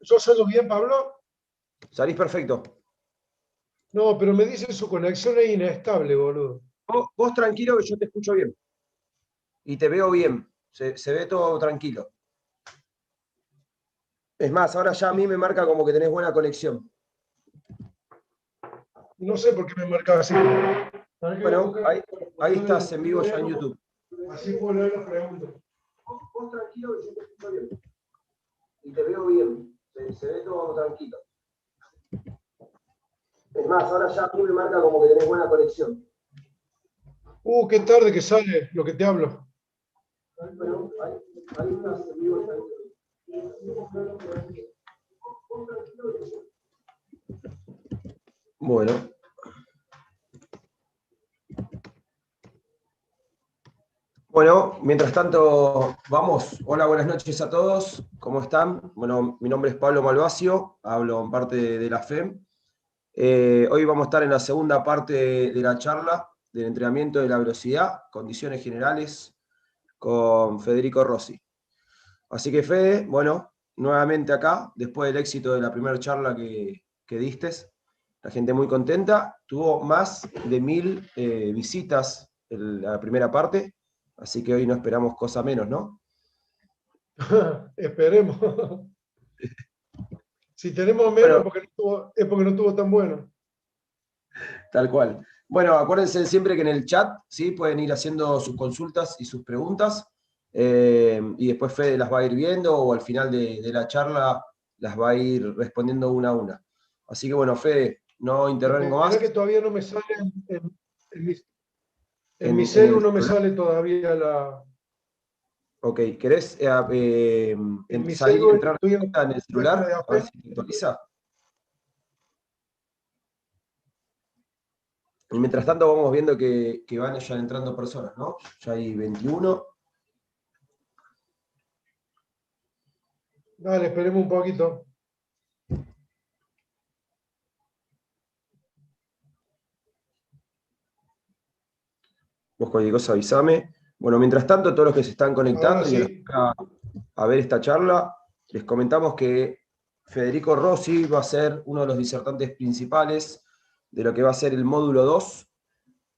¿Yo salgo bien, Pablo? Salís perfecto. No, pero me dice su conexión es inestable, boludo. Vos tranquilo que yo te escucho bien. Y te veo bien. Se ve todo tranquilo. Es más, ahora ya a mí me marca como que tenés buena conexión. No sé por qué me marcaba así. Bueno, ahí estás en vivo ya en YouTube. Así puedo leer las preguntas. Vos tranquilo que yo te escucho bien. Y te veo bien. Se ve todo tranquilo. Es más, ahora ya a mí me marca como que tenés buena conexión. Qué tarde que sale lo que te hablo. Bueno, ahí estás en vivo ya en YouTube. Bueno. Bueno, mientras tanto, vamos. Hola, buenas noches a todos. ¿Cómo están? Bueno, mi nombre es Pablo Malvacio, hablo en parte de la FEM. Hoy vamos a estar en la segunda parte de la charla del entrenamiento de la velocidad, condiciones generales, con Federico Rossi. Así que Fede, bueno, nuevamente acá, después del éxito de la primera charla que diste, la gente muy contenta. Tuvo más de 1000 visitas en la primera parte. Así que hoy no esperamos cosa menos, ¿no? Esperemos. Si tenemos menos Bueno, es porque no estuvo tan bueno. tal cual. Bueno, acuérdense siempre que en el chat, ¿sí? Pueden ir haciendo sus consultas y sus preguntas. Y después Fede las va a ir viendo o al final de la charla las va a ir respondiendo una a una. Así que bueno, Fede, no intervengo más. Espera que todavía no me sale en mi, en mi En celu el no me celular. sale todavía la. Ok, ¿querés En mi salir y celu entrar estoy en en el la página celular? de A ver AFEM. si te actualiza. Y mientras tanto vamos viendo que van ya entrando personas, ¿no? Ya hay 21. Dale, esperemos un poquito. Vos cualquier cosa avísame. Bueno, mientras tanto, todos los que se están Ahora conectando y sí. a ver esta charla, les comentamos que Federico Rossi va a ser uno de los disertantes principales de lo que va a ser el módulo 2,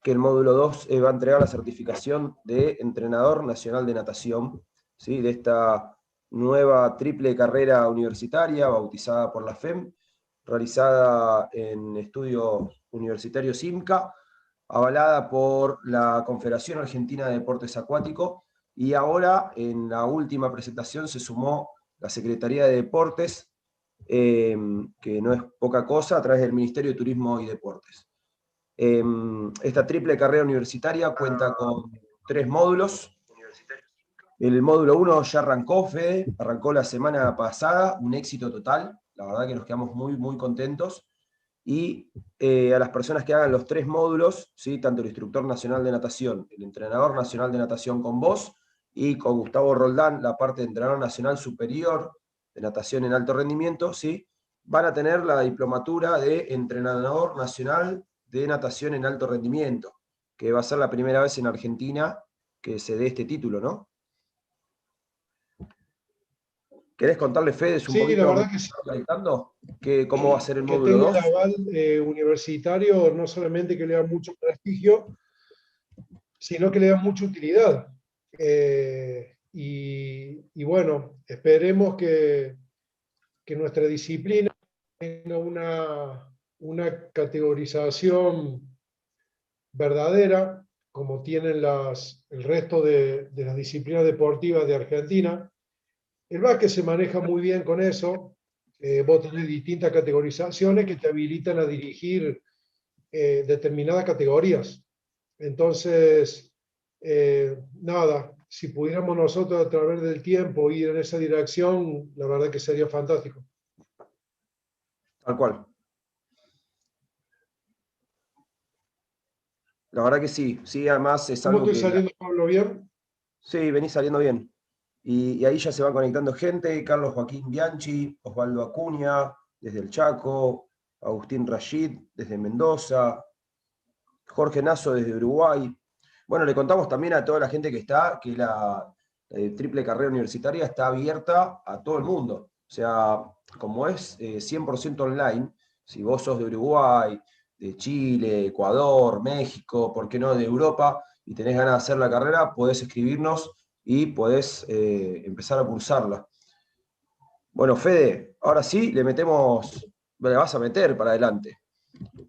que el módulo 2 va a entregar la certificación de entrenador nacional de natación, ¿sí? De esta nueva triple carrera universitaria bautizada por la FEM, realizada en estudios universitarios IMCA, avalada por la Confederación Argentina de Deportes Acuáticos, y ahora en la última presentación se sumó la Secretaría de Deportes, que no es poca cosa, a través del Ministerio de Turismo y Deportes. Esta triple carrera universitaria cuenta con 3 módulos. El módulo 1 ya arrancó, Fede, arrancó la semana pasada, un éxito total, la verdad que nos quedamos muy, muy contentos. Y a las personas que hagan los 3 módulos, ¿sí? Tanto el instructor nacional de natación, el entrenador nacional de natación con vos, y con Gustavo Roldán, la parte de entrenador nacional superior de natación en alto rendimiento, ¿sí? Van a tener la diplomatura de entrenador nacional de natación en alto rendimiento, que va a ser la primera vez en Argentina que se dé este título, ¿no? ¿Querés contarle, Fede, un Sí, la poquito, me verdad que sí. estás conectando, cómo va a ser el Que módulo tenga el 2? aval universitario, no solamente que le da mucho prestigio, sino que le da mucha utilidad. Y bueno, esperemos que nuestra disciplina tenga una categorización verdadera, como tienen el resto de las disciplinas deportivas de Argentina. El básquet se maneja muy bien con eso. Vos tenés distintas categorizaciones que te habilitan a dirigir determinadas categorías. Entonces, nada, si pudiéramos nosotros a través del tiempo ir en esa dirección, la verdad que sería fantástico. Tal cual. La verdad que sí, sí, además es ¿Cómo algo estoy que saliendo, Pablo, bien? sí, venís saliendo bien. Y ahí ya se va conectando gente, Carlos Joaquín Bianchi, Osvaldo Acuña, desde el Chaco, Agustín Rashid, desde Mendoza, Jorge Nazo, desde Uruguay. Bueno, le contamos también a toda la gente que está que la triple carrera universitaria está abierta a todo el mundo. O sea, como es 100% online, si vos sos de Uruguay, de Chile, Ecuador, México, ¿por qué no de Europa? Y tenés ganas de hacer la carrera, podés escribirnos y podés empezar a cursarla. Bueno, Fede, ahora sí le metemos, le vas a meter para adelante.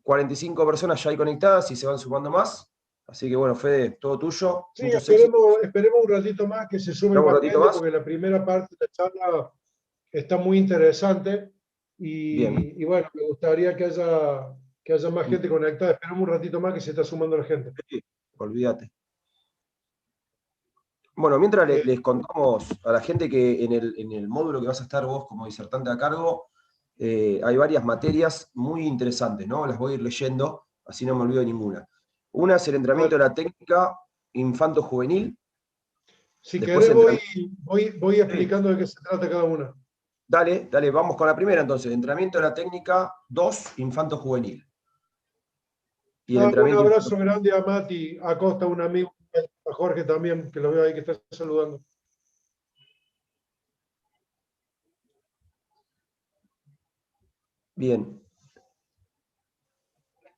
45 personas ya hay conectadas y se van sumando más. Así que bueno, Fede, todo tuyo, Sí, muchos éxitos. esperemos un ratito más que se sume Esperamos un más ratito gente, más. porque la primera parte de la charla está muy interesante Bien. y bueno, me gustaría que haya más gente conectada. Esperemos un ratito más que se está sumando la gente. Sí, olvídate. Bueno, mientras Eh, les contamos a la gente que en el módulo que vas a estar vos como disertante a cargo, hay varias materias muy interesantes, ¿no? Las voy a ir leyendo, así no me olvido de ninguna. Una es el entrenamiento de dale. la técnica infanto-juvenil. Si Después, querés, voy sí, explicando de qué se trata cada una. dale, dale, vamos con la primera entonces. Entrenamiento de la técnica 2 infanto-juvenil. Y el Un entrenamiento abrazo infanto-juvenil. grande a Mati Acosta, un amigo, a Jorge también, que lo veo ahí que está saludando. Bien.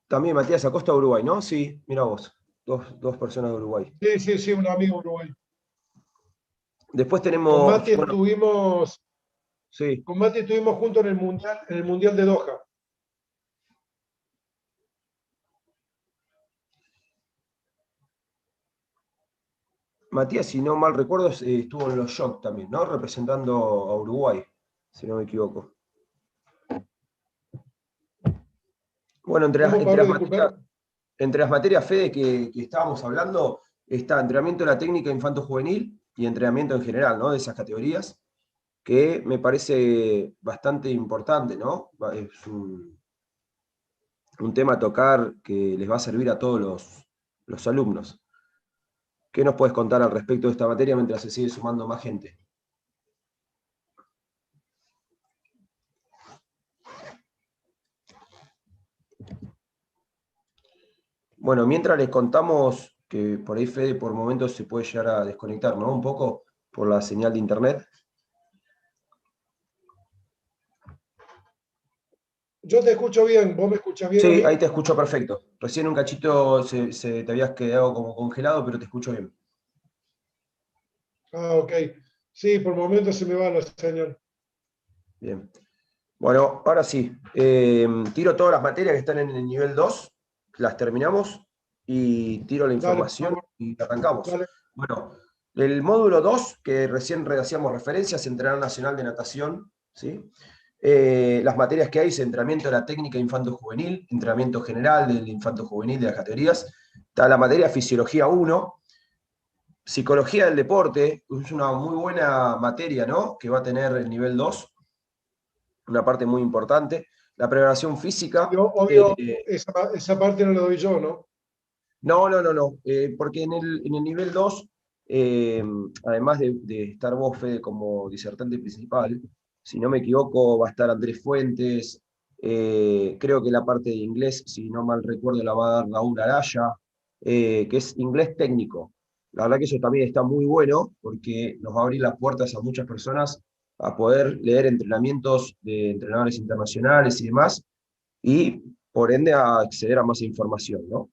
También Matías Acosta de Uruguay, ¿no? Sí, mira vos. Dos personas de Uruguay. Sí, sí, sí, un amigo uruguayo. Después Con tenemos, Mati bueno, estuvimos, sí. con Mati estuvimos juntos en el Mundial de Doha. Matías, si no mal recuerdo, estuvo en los Shock también, ¿no? Representando a Uruguay, si no me equivoco. Bueno, ¿Cómo, Pablo? Disculpame. entre las materias, Fede, que estábamos hablando, está entrenamiento de la técnica infanto-juvenil y entrenamiento en general, ¿no? De esas categorías, que me parece bastante importante, ¿no? Es un tema a tocar que les va a servir a todos los alumnos. ¿Qué nos puedes contar al respecto de esta materia mientras se sigue sumando más gente? Bueno, mientras les contamos que por ahí Fede por momentos se puede llegar a desconectar, ¿no? Un poco por la señal de internet. Yo te escucho bien, ¿vos me escuchás bien a Sí, ahí mí? te escucho perfecto. Recién un cachito te habías quedado como congelado, pero te escucho bien. Ah, ok. Sí, por momentos se me va la señal. Bien. Bueno, ahora sí. Tiro todas las materias que están en el nivel 2, las terminamos y tiro la Dale, por información favor, y arrancamos. dale. Bueno, el módulo 2 que recién hacíamos referencias, Entrenador Nacional de Natación, ¿sí? Las materias que hay es entrenamiento de la técnica infanto-juvenil, entrenamiento general del infanto-juvenil de las categorías. Está la materia Fisiología 1, Psicología del Deporte, es una muy buena materia, ¿no? Que va a tener el nivel 2, una parte muy importante. La preparación Sí, física, obvio, esa parte no la doy yo, ¿no? no, no, no, no, porque en el nivel 2, además de estar vos, Fede, como disertante principal, si no me equivoco, va a estar Andrés Fuentes, creo que la parte de inglés, si no mal recuerdo, la va a dar Raúl Araya, que es inglés técnico. La verdad que eso también está muy bueno, porque nos va a abrir las puertas a muchas personas a poder leer entrenamientos de entrenadores internacionales y demás, y por ende a acceder a más información, ¿no?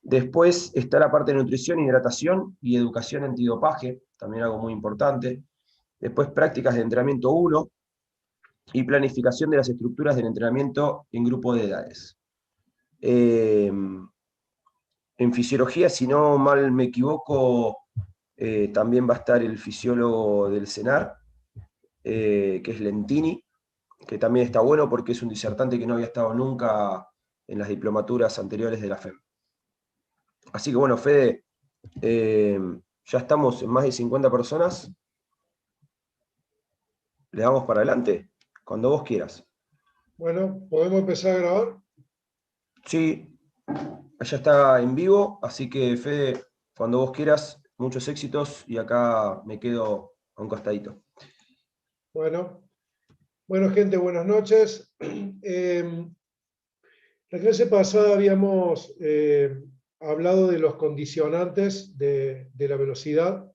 Después está la parte de nutrición, hidratación y educación antidopaje, también algo muy importante. Después prácticas de entrenamiento 1 y planificación de las estructuras del entrenamiento en grupo de edades. En fisiología, si no mal me equivoco, también va a estar el fisiólogo del CENAR, que es Lentini, que también está bueno porque es un disertante que no había estado nunca en las diplomaturas anteriores de la FEM. Así que bueno, Fede, ya estamos en más de 50 personas. Le damos para adelante, cuando vos quieras. Bueno, podemos empezar a grabar. Sí, ya está en vivo, así que Fede, cuando vos quieras, muchos éxitos y acá me quedo a un costadito. Bueno, bueno, gente, buenas noches. La clase pasada habíamos hablado de los condicionantes de la velocidad.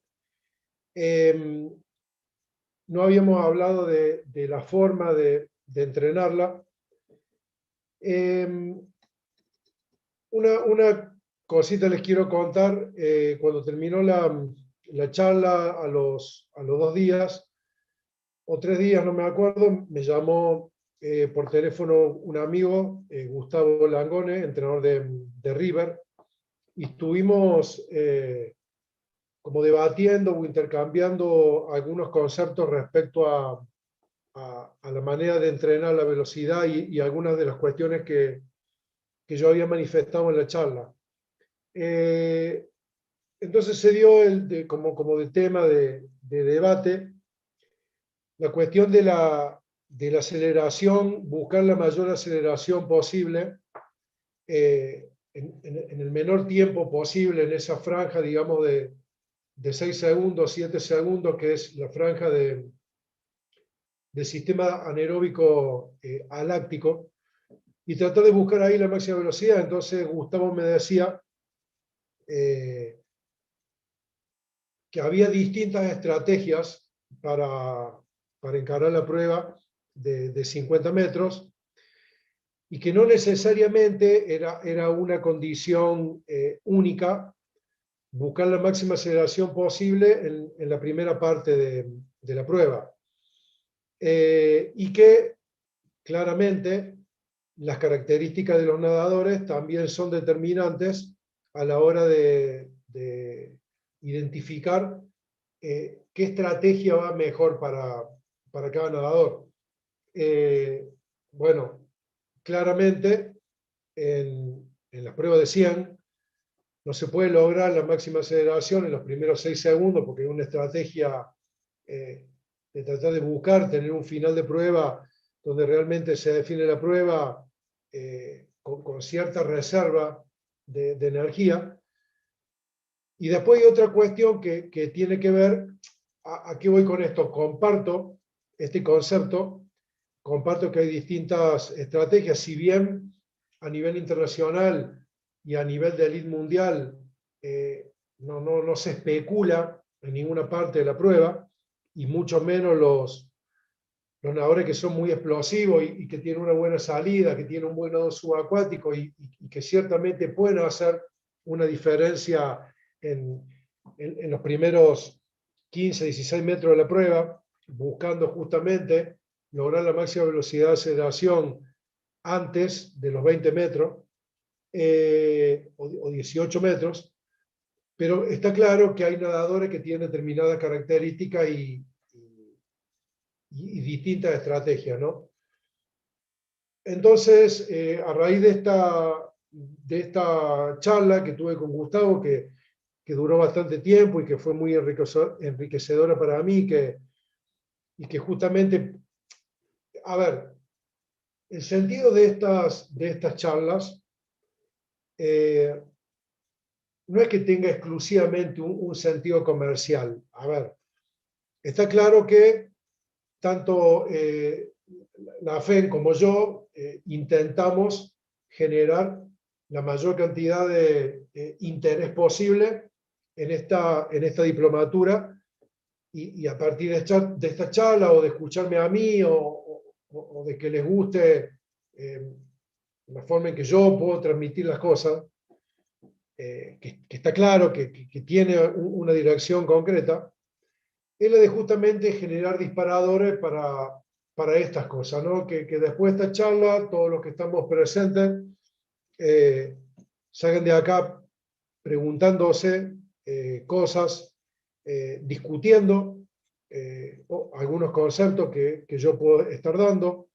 no habíamos hablado de la forma de entrenarla. Una cosita les quiero contar. Cuando terminó la charla, a los 2 días o 3 días, no me acuerdo, me llamó por teléfono un amigo, Gustavo Langone, entrenador de River, y estuvimos como debatiendo o intercambiando algunos conceptos respecto a la manera de entrenar la velocidad y algunas de las cuestiones que yo había manifestado en la charla. Entonces se dio como de tema de debate la cuestión de la aceleración, buscar la mayor aceleración posible en el menor tiempo posible en esa franja, digamos, de 6 segundos, 7 segundos, que es la franja del sistema anaeróbico aláctico, y tratar de buscar ahí la máxima velocidad. Entonces Gustavo me decía que había distintas estrategias para encarar la prueba de 50 metros, y que no necesariamente era una condición única buscar la máxima aceleración posible en la primera parte de la prueba. Y que claramente las características de los nadadores también son determinantes a la hora de identificar qué estrategia va mejor para cada nadador. Bueno, claramente en las pruebas de 100 no se puede lograr la máxima aceleración en los primeros 6 segundos, porque es una estrategia de tratar de buscar tener un final de prueba donde realmente se define la prueba con cierta reserva de energía. Y después hay otra cuestión que tiene que ver, ¿a qué voy con esto? Comparto este concepto, comparto que hay distintas estrategias, si bien a nivel internacional y a nivel de élite mundial no se especula en ninguna parte de la prueba, y mucho menos los nadadores que son muy explosivos y que tienen una buena salida, que tienen un buen nado subacuático y que ciertamente pueden hacer una diferencia en los primeros 15, 16 metros de la prueba, buscando justamente lograr la máxima velocidad de aceleración antes de los 20 metros o 18 metros, pero está claro que hay nadadores que tienen determinadas características y distintas estrategias, ¿no? Entonces, a raíz de esta charla que tuve con Gustavo, que duró bastante tiempo y que fue muy enriquecedora para mí, y que justamente, a ver, el sentido de estas charlas no es que tenga exclusivamente un sentido comercial. A ver, está claro que tanto la FEN como yo intentamos generar la mayor cantidad de interés posible en esta diplomatura, y a partir de esta charla, o de escucharme a mí, o de que les guste la forma en que yo puedo transmitir las cosas, que está claro que tiene una dirección concreta, es la de justamente generar disparadores para estas cosas, ¿no? Que después de esta charla, todos los que estamos presentes, salgan de acá preguntándose cosas, discutiendo algunos conceptos que yo puedo estar dando.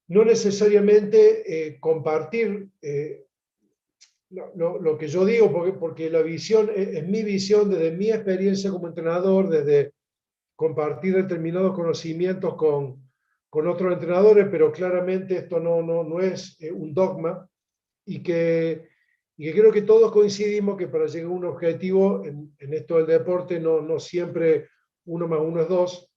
No necesariamente compartir lo que yo digo, porque la visión es mi visión desde mi experiencia como entrenador, desde compartir determinados conocimientos con otros entrenadores, pero claramente esto no es un dogma, y que creo que todos coincidimos que para llegar a un objetivo en esto del deporte no siempre 1 más 1 es 2,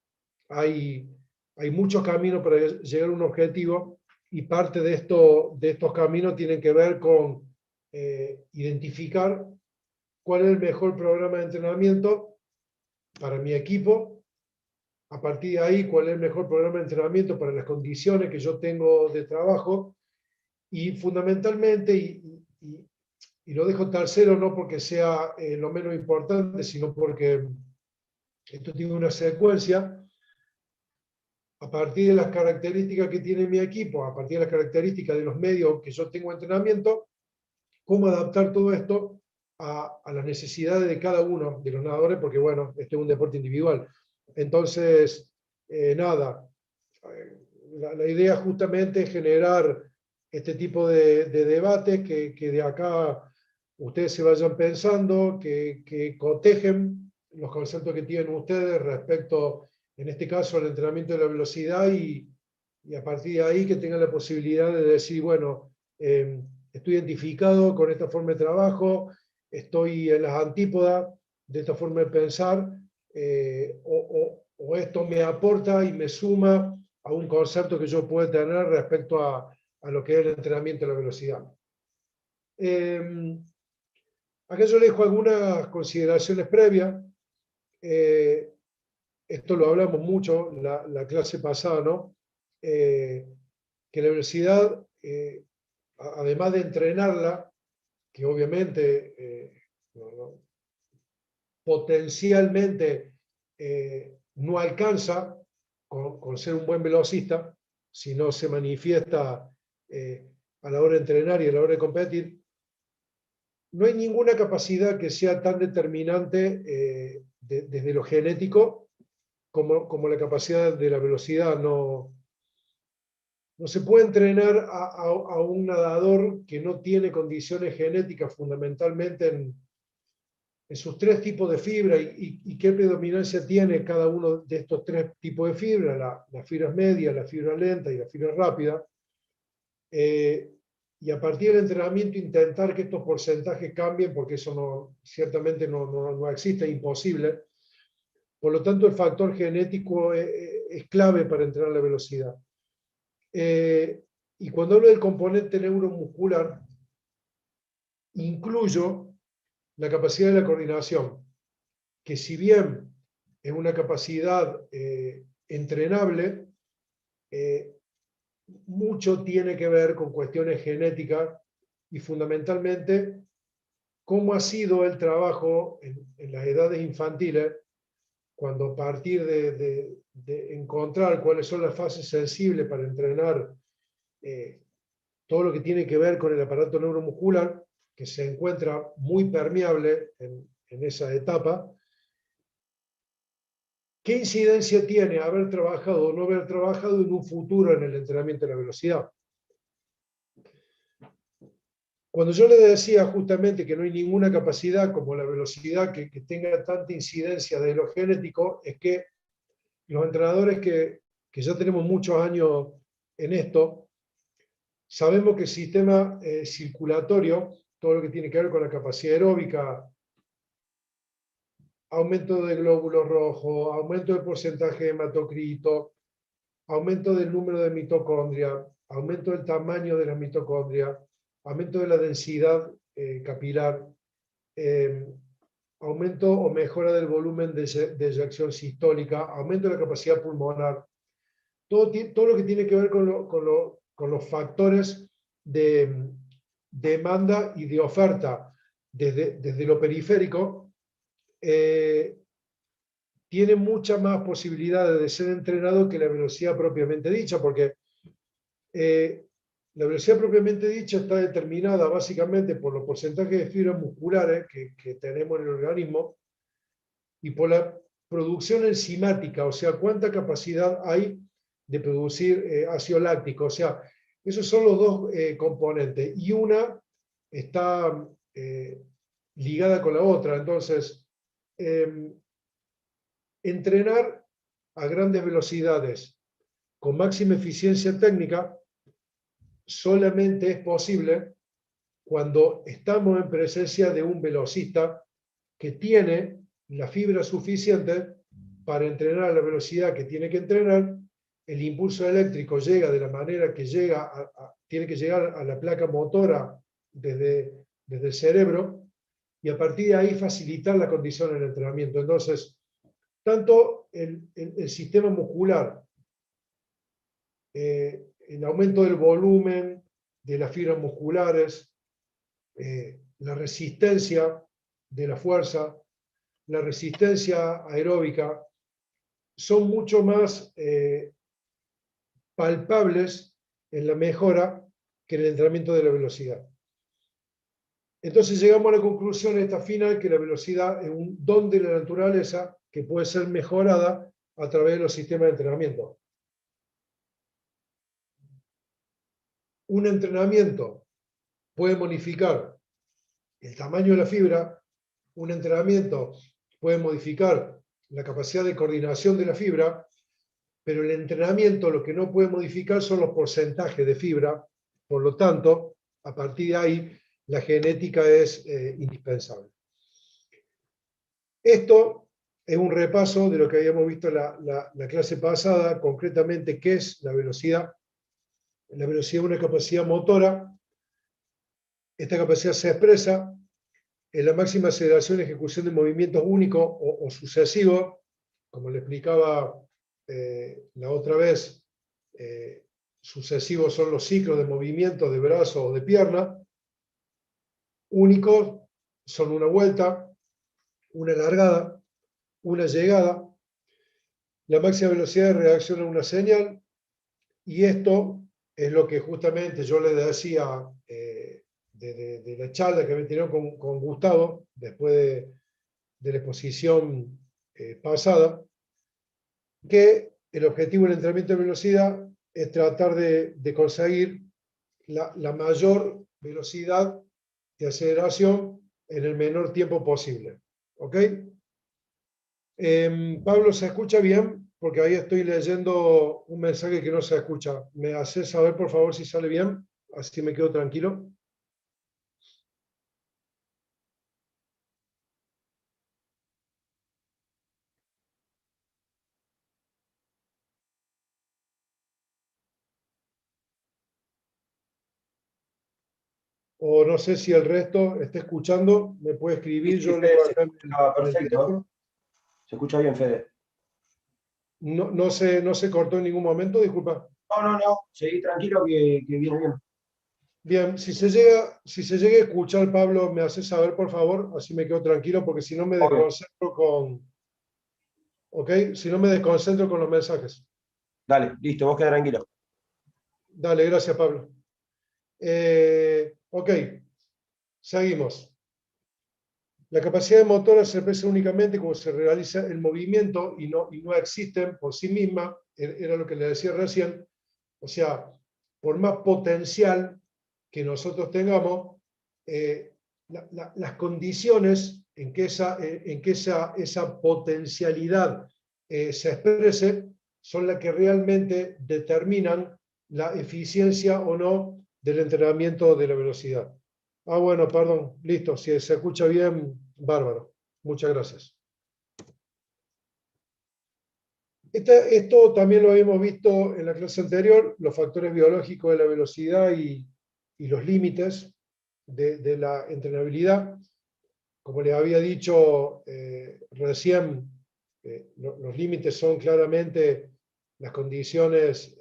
hay muchos caminos para llegar a un objetivo, y parte de estos caminos tienen que ver con identificar cuál es el mejor programa de entrenamiento para mi equipo, a partir de ahí cuál es el mejor programa de entrenamiento para las condiciones que yo tengo de trabajo, y fundamentalmente, y lo dejo tercero no porque sea lo menos importante, sino porque esto tiene una secuencia. A partir de las características que tiene mi equipo, a partir de las características de los medios que yo tengo entrenamiento, cómo adaptar todo esto a las necesidades de cada uno de los nadadores, porque bueno, este es un deporte individual. Entonces, nada, la idea justamente es generar este tipo de debates que de acá ustedes se vayan pensando, que cotejen los conceptos que tienen ustedes respecto, en este caso, al entrenamiento de la velocidad, y a partir de ahí que tengan la posibilidad de decir, bueno, estoy identificado con esta forma de trabajo, estoy en las antípodas de esta forma de pensar, o esto me aporta y me suma a un concepto que yo puedo tener respecto a lo que es el entrenamiento de la velocidad. Acá yo le dejo algunas consideraciones previas. Esto lo hablamos mucho la clase pasada, ¿no? Que la velocidad, además de entrenarla, que obviamente potencialmente no alcanza con ser un buen velocista, si no se manifiesta a la hora de entrenar y a la hora de competir. No hay ninguna capacidad que sea tan determinante desde lo genético como la capacidad de la velocidad. No se puede entrenar a un nadador que no tiene condiciones genéticas fundamentalmente en sus tres tipos de fibra, y qué predominancia tiene cada uno de estos tres tipos de fibra, las fibras medias, la fibra lenta y la fibra rápida. Y a partir del entrenamiento intentar que estos porcentajes cambien, porque eso ciertamente no existe, es imposible. Por lo tanto, el factor genético es clave para entrenar la velocidad. Y cuando hablo del componente neuromuscular, incluyo la capacidad de la coordinación, que si bien es una capacidad entrenable, mucho tiene que ver con cuestiones genéticas y fundamentalmente cómo ha sido el trabajo en las edades infantiles, cuando a partir de encontrar cuáles son las fases sensibles para entrenar todo lo que tiene que ver con el aparato neuromuscular, que se encuentra muy permeable en esa etapa. ¿Qué incidencia tiene haber trabajado o no haber trabajado en un futuro en el entrenamiento de la velocidad? Cuando yo le decía justamente que no hay ninguna capacidad como la velocidad que tenga tanta incidencia de lo genético, es que los entrenadores que ya tenemos muchos años en esto, sabemos que el sistema circulatorio, todo lo que tiene que ver con la capacidad aeróbica, aumento de glóbulos rojos, aumento del porcentaje de hematocrito, aumento del número de mitocondria, aumento del tamaño de las mitocondrias, aumento de la densidad capilar, aumento o mejora del volumen de eyección sistólica, aumento de la capacidad pulmonar, todo lo que tiene que ver con los factores de demanda y de oferta desde lo periférico, tiene muchas más posibilidades de ser entrenado que la velocidad propiamente dicha, porque la velocidad propiamente dicha está determinada básicamente por los porcentajes de fibras musculares que tenemos en el organismo y por la producción enzimática, o sea, cuánta capacidad hay de producir ácido láctico. O sea, esos son los dos componentes, y una está ligada con la otra. Entonces, entrenar a grandes velocidades con máxima eficiencia técnica solamente es posible cuando estamos en presencia de un velocista que tiene la fibra suficiente para entrenar a la velocidad que tiene que entrenar. El impulso eléctrico llega de la manera que llega, tiene que llegar a la placa motora desde el cerebro, y a partir de ahí facilitar la condición del entrenamiento. Entonces, tanto el sistema muscular, el aumento del volumen de las fibras musculares, la resistencia de la fuerza, la resistencia aeróbica, son mucho más palpables en la mejora que en el entrenamiento de la velocidad. Entonces llegamos a la conclusión esta final que la velocidad es un don de la naturaleza que puede ser mejorada a través de los sistemas de entrenamiento. Un entrenamiento puede modificar el tamaño de la fibra, un entrenamiento puede modificar la capacidad de coordinación de la fibra, pero el entrenamiento lo que no puede modificar son los porcentajes de fibra, por lo tanto, a partir de ahí, la genética es indispensable. Esto es un repaso de lo que habíamos visto en la clase pasada, concretamente qué es la velocidad. La velocidad es una capacidad motora. Esta capacidad se expresa en la máxima aceleración y ejecución de movimientos únicos o sucesivos, como le explicaba la otra vez, sucesivos son los ciclos de movimiento de brazo o de pierna, únicos son una vuelta, una largada, una llegada, la máxima velocidad de reacción a una señal, y esto es lo que justamente yo le decía de la charla que había tenido con Gustavo, después de la exposición pasada, que el objetivo del entrenamiento de velocidad es tratar de conseguir la mayor velocidad de aceleración en el menor tiempo posible. ¿Ok? Pablo, ¿se escucha bien? Porque ahí estoy leyendo un mensaje que no se escucha. ¿Me haces saber, por favor, si sale bien? Así me quedo tranquilo. O no sé si el resto está escuchando, me puede escribir, Sí, yo Fede, leo se acá escucha en el perfecto. teléfono. Se escucha bien, Fede. No se cortó en ningún momento, disculpa. No. Seguí tranquilo que viene bien. Bien, si se llega a escuchar, Pablo, me hace saber, por favor, así me quedo tranquilo, porque si no me Obvio. desconcentro ¿ok? Si no me desconcentro con los mensajes. Dale, listo, vos quedá tranquilo. Dale, gracias, Pablo. Ok, seguimos. La capacidad motora se expresa únicamente cuando se realiza el movimiento y no existen por sí misma, era lo que le decía recién. O sea, por más potencial que nosotros tengamos, las condiciones en que esa potencialidad se exprese son las que realmente determinan la eficiencia o no del entrenamiento de la velocidad. Bueno, perdón, listo, si se escucha bien, bárbaro. Muchas gracias. Esto también lo habíamos visto en la clase anterior, los factores biológicos de la velocidad y los límites de la entrenabilidad. Como les había dicho recién, los límites son claramente las condiciones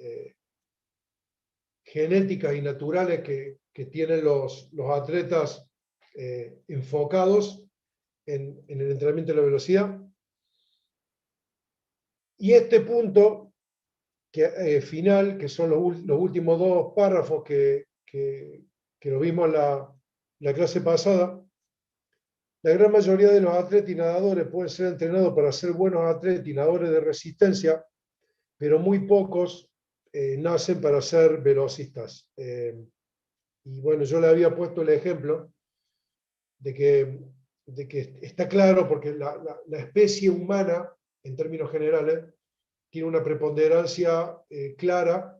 genéticas y naturales que tienen los atletas enfocados en el entrenamiento de la velocidad. Y este punto final, que son los últimos dos párrafos que lo vimos en la clase pasada, la gran mayoría de los atletas y nadadores pueden ser entrenados para ser buenos atletas y nadadores de resistencia, pero muy pocos nacen para ser velocistas. Y bueno, yo le había puesto el ejemplo de que está claro, porque la especie humana, en términos generales, tiene una preponderancia clara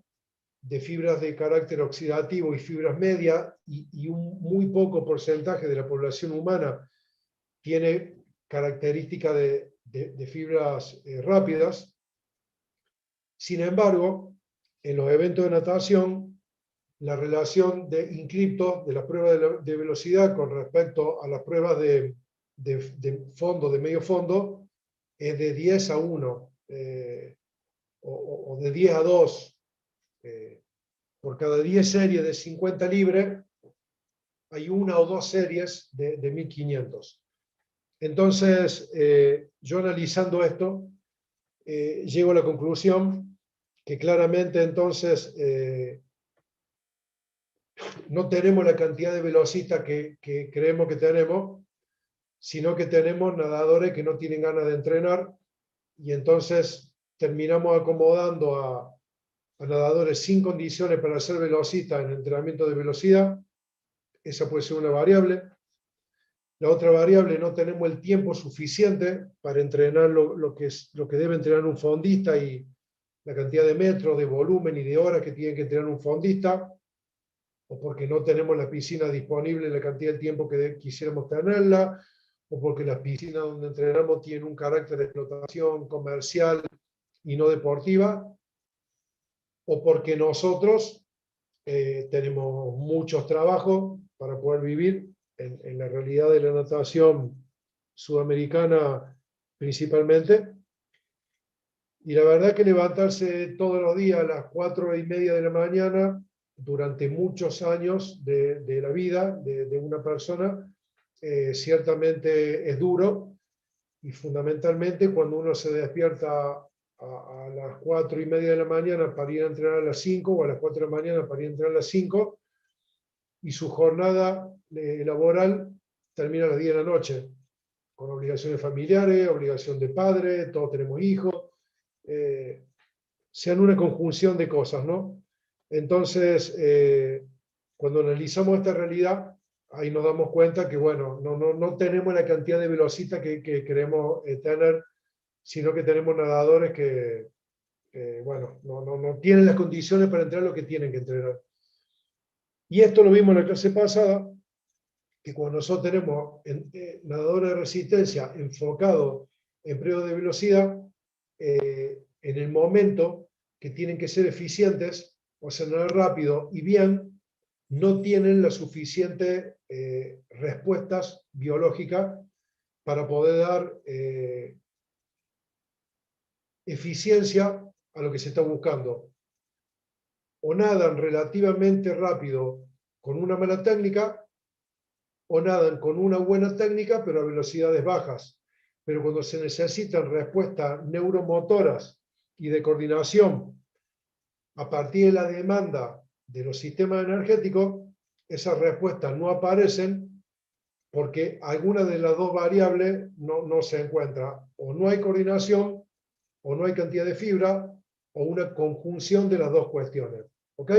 de fibras de carácter oxidativo y fibras medias, y un muy poco porcentaje de la población humana tiene características de fibras rápidas. Sin embargo, en los eventos de natación, la relación de inscriptos de las pruebas de velocidad con respecto a las pruebas de fondo, de medio fondo, es de 10 a 1. o de 10 a 2, por cada 10 series de 50 libres, hay una o dos series de 1500. Entonces, yo analizando esto, llego a la conclusión que claramente entonces no tenemos la cantidad de velocistas que creemos que tenemos, sino que tenemos nadadores que no tienen ganas de entrenar, y entonces terminamos acomodando a nadadores sin condiciones para ser velocistas en entrenamiento de velocidad. Esa puede ser una variable. La otra variable, no tenemos el tiempo suficiente para entrenar lo que debe entrenar un fondista y la cantidad de metros, de volumen y de horas que tiene que entrenar un fondista, o porque no tenemos la piscina disponible en la cantidad de tiempo que quisiéramos tenerla, o porque las piscinas donde entrenamos tienen un carácter de explotación comercial y no deportiva, o porque nosotros tenemos muchos trabajos para poder vivir en la realidad de la natación sudamericana principalmente. Y la verdad que levantarse todos los días a las 4:30 de la mañana durante muchos años de la vida de una persona, ciertamente es duro, y fundamentalmente cuando uno se despierta a las 4:30 de la mañana para ir a entrenar a las 5, o a las 4 de la mañana para ir a entrenar a las 5, y su jornada laboral termina a las 10 de la noche, con obligaciones familiares, obligación de padre, todos tenemos hijos, sean una conjunción de cosas, ¿no? Entonces, cuando analizamos esta realidad, ahí nos damos cuenta que, bueno, no tenemos la cantidad de velocistas que queremos tener, sino que tenemos nadadores que, bueno, no tienen las condiciones para entrenar lo que tienen que entrenar. Y esto lo vimos en la clase pasada, que cuando nosotros tenemos nadadores de resistencia enfocados en periodos de velocidad, en el momento que tienen que ser eficientes, o sea, nadar rápido y bien, no tienen las suficientes respuestas biológicas para poder dar eficiencia a lo que se está buscando. O nadan relativamente rápido con una mala técnica, o nadan con una buena técnica pero a velocidades bajas. Pero cuando se necesitan respuestas neuromotoras y de coordinación a partir de la demanda de los sistemas energéticos, esas respuestas no aparecen porque alguna de las dos variables no se encuentra. O no hay coordinación, o no hay cantidad de fibra, o una conjunción de las dos cuestiones. ¿Ok?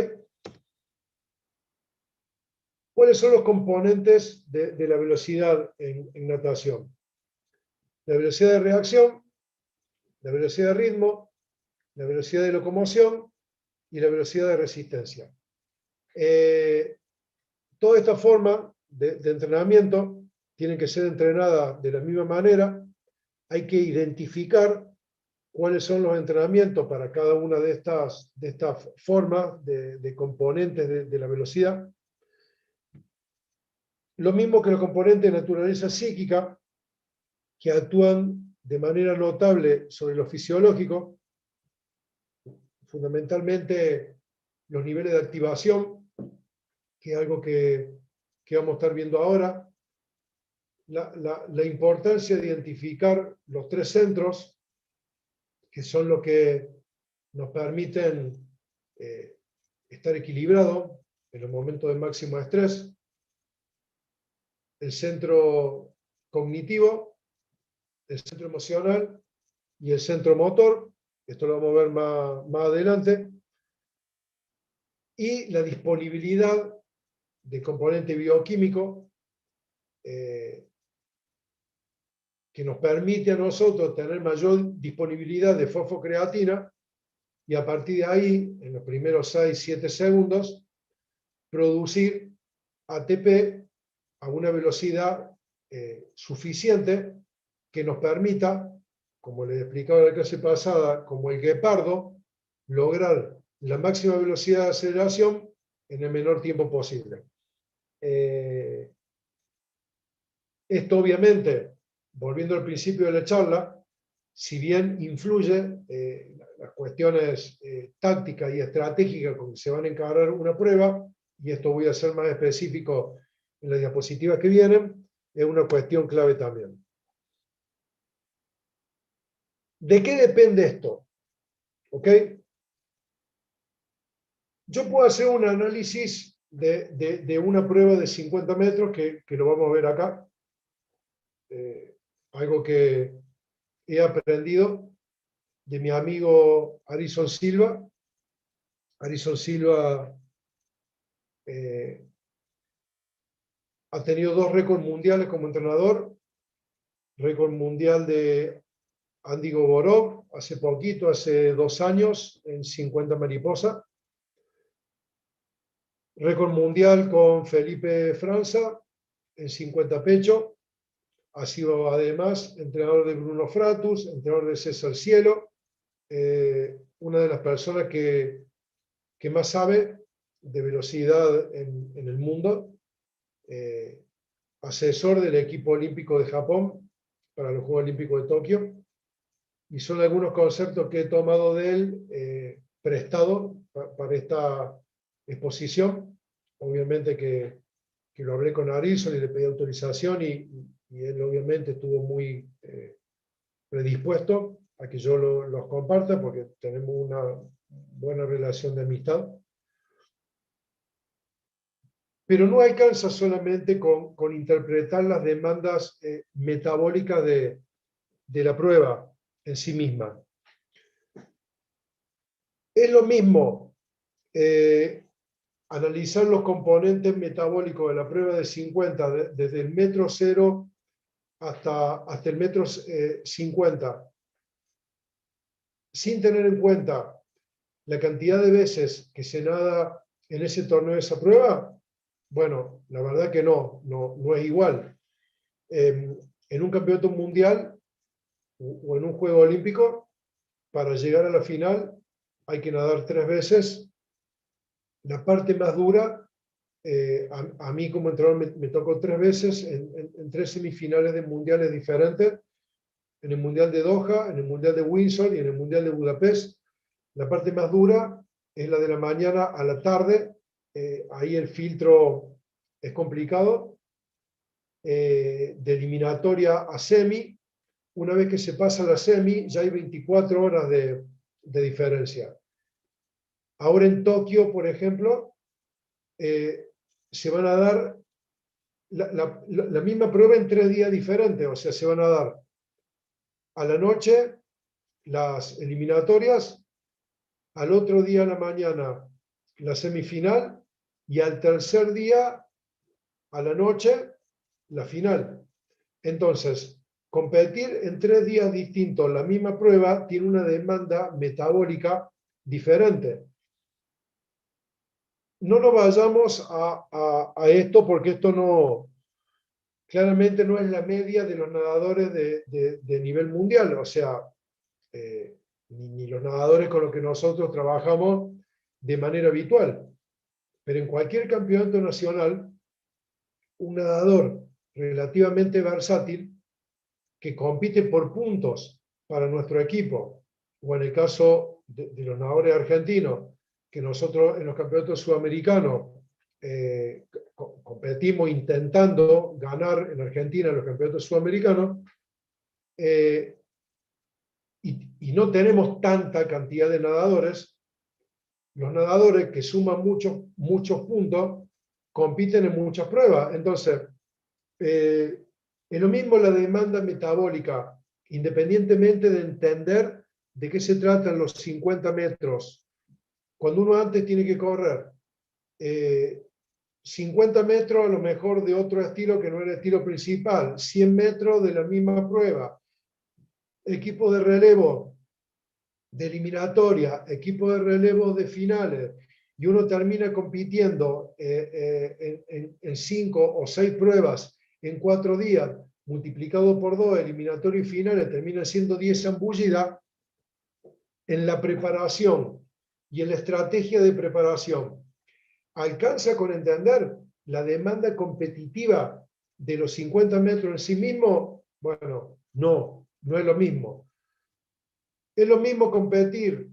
¿Cuáles son los componentes de la velocidad en natación? La velocidad de reacción, la velocidad de ritmo, la velocidad de locomoción y la velocidad de resistencia. Toda esta forma de entrenamiento tiene que ser entrenada de la misma manera. Hay que identificar cuáles son los entrenamientos para cada una de estas formas de componentes de la velocidad. Lo mismo que los componentes de naturaleza psíquica, que actúan de manera notable sobre lo fisiológico, fundamentalmente los niveles de activación, que es algo que vamos a estar viendo ahora, la importancia de identificar los tres centros, que son los que nos permiten estar equilibrados en los momentos de máximo estrés: el centro cognitivo, el centro emocional y el centro motor. Esto lo vamos a ver más adelante. Y la disponibilidad de componente bioquímico que nos permite a nosotros tener mayor disponibilidad de fosfocreatina, y a partir de ahí, en los primeros 6-7 segundos, producir ATP a una velocidad suficiente que nos permita, como les explicaba en la clase pasada, como el guepardo, lograr la máxima velocidad de aceleración en el menor tiempo posible. Esto obviamente, volviendo al principio de la charla, si bien influye las cuestiones tácticas y estratégicas con que se van a encarar una prueba, y esto voy a ser más específico en las diapositivas que vienen, es una cuestión clave también. ¿De qué depende esto? ¿Ok? Yo puedo hacer un análisis de una prueba de 50 metros, que lo vamos a ver acá. Algo que he aprendido de mi amigo Arison Silva. Arison Silva ha tenido 2 récords mundiales como entrenador. Récord mundial de Andy Govorov, hace poquito, hace 2 años, en 50 mariposa. Récord mundial con Felipe Franza, en 50 pecho. Ha sido además entrenador de Bruno Fratus, entrenador de César Cielo, una de las personas que más sabe de velocidad en el mundo, asesor del equipo olímpico de Japón para los Juegos Olímpicos de Tokio, y son algunos conceptos que he tomado de él, prestado para esta exposición. Obviamente que lo hablé con Arison y le pedí autorización, y él obviamente estuvo muy predispuesto a que yo los comparta, porque tenemos una buena relación de amistad. Pero no alcanza solamente con interpretar las demandas metabólicas de la prueba en sí misma. Es lo mismo analizar los componentes metabólicos de la prueba de 50, desde el metro 0 hasta el metro 50, sin tener en cuenta la cantidad de veces que se nada en ese torneo de esa prueba. Bueno, la verdad que no es igual. En un campeonato mundial o en un juego olímpico, para llegar a la final hay que nadar 3 veces. La parte más dura, a mí como entrenador me tocó 3 veces en 3 semifinales de mundiales diferentes, en el Mundial de Doha, en el Mundial de Windsor y en el Mundial de Budapest. La parte más dura es la de la mañana a la tarde. Ahí el filtro es complicado. De eliminatoria a semi, una vez que se pasa la semi, ya hay 24 horas de diferencia. Ahora en Tokio, por ejemplo, se van a dar la misma prueba en 3 días diferentes. O sea, se van a dar a la noche las eliminatorias, al otro día a la mañana la semifinal, y al tercer día a la noche la final. Entonces, competir en 3 días distintos la misma prueba tiene una demanda metabólica diferente. No nos vayamos a esto, porque esto claramente no es la media de los nadadores de nivel mundial. O sea, ni los nadadores con los que nosotros trabajamos de manera habitual. Pero en cualquier campeonato nacional, un nadador relativamente versátil que compite por puntos para nuestro equipo, o en el caso de los nadadores argentinos, que nosotros en los campeonatos sudamericanos competimos intentando ganar en Argentina en los campeonatos sudamericanos, y no tenemos tanta cantidad de nadadores. Los nadadores que suman muchos puntos compiten en muchas pruebas. Entonces, es lo mismo la demanda metabólica, independientemente de entender de qué se tratan los 50 metros. Cuando uno antes tiene que correr 50 metros a lo mejor de otro estilo que no era el estilo principal, 100 metros de la misma prueba, equipo de relevo de eliminatoria, equipo de relevo de finales, y uno termina compitiendo en 5 o 6 pruebas en 4 días, multiplicado por 2, eliminatorio y finales, termina siendo 10 zambullidas. En la preparación y en la estrategia de preparación, ¿alcanza con entender la demanda competitiva de los 50 metros en sí mismo? Bueno, no es lo mismo. Es lo mismo competir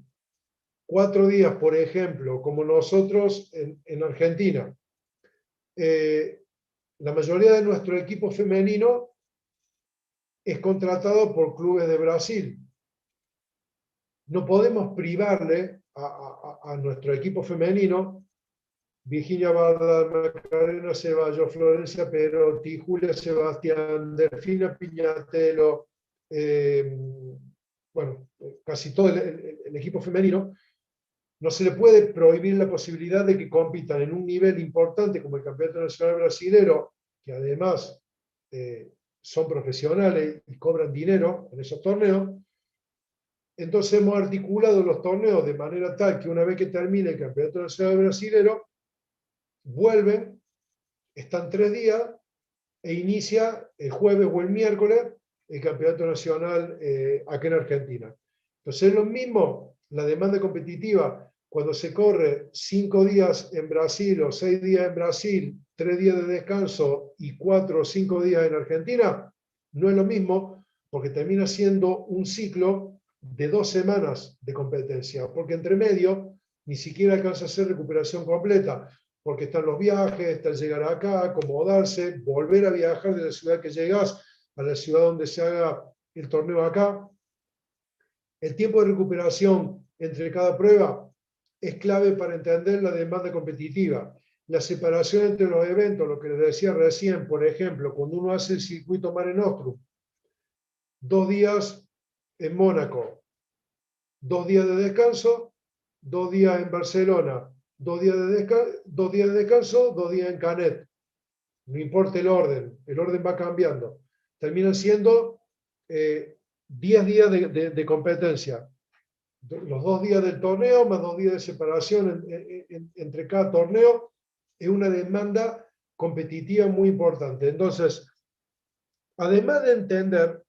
4 días, por ejemplo, como nosotros en Argentina. La mayoría de nuestro equipo femenino es contratado por clubes de Brasil. No podemos privarle a nuestro equipo femenino, Virginia Barda, Macarena Ceballos, Florencia Perotti, Julia Sebastián, Delfina Piñatelo, bueno, casi todo el equipo femenino. No se le puede prohibir la posibilidad de que compitan en un nivel importante como el Campeonato Nacional Brasilero, que además son profesionales y cobran dinero en esos torneos. Entonces hemos articulado los torneos de manera tal que una vez que termine el Campeonato Nacional Brasilero, vuelven, están 3 días e inicia el jueves o el miércoles el Campeonato Nacional aquí en Argentina. Entonces es lo mismo la demanda competitiva cuando se corre 5 días en Brasil o 6 días en Brasil, 3 días de descanso y 4 o 5 días en Argentina, no es lo mismo porque termina siendo un ciclo de 2 semanas de competencia, porque entre medio ni siquiera alcanza a hacer recuperación completa, porque están los viajes, está el llegar acá, acomodarse, volver a viajar de la ciudad que llegas a la ciudad donde se haga el torneo acá. El tiempo de recuperación entre cada prueba es clave para entender la demanda competitiva. La separación entre los eventos, lo que les decía recién, por ejemplo, cuando uno hace el circuito Mare Nostrum, 2 días en Mónaco, 2 días de descanso, 2 días en Barcelona, 2 días de descanso, 2 días en Canet. No importa el orden va cambiando. Terminan siendo 10 días de competencia. Los 2 días del torneo, más 2 días de separación entre cada torneo, es una demanda competitiva muy importante. Entonces, además de entender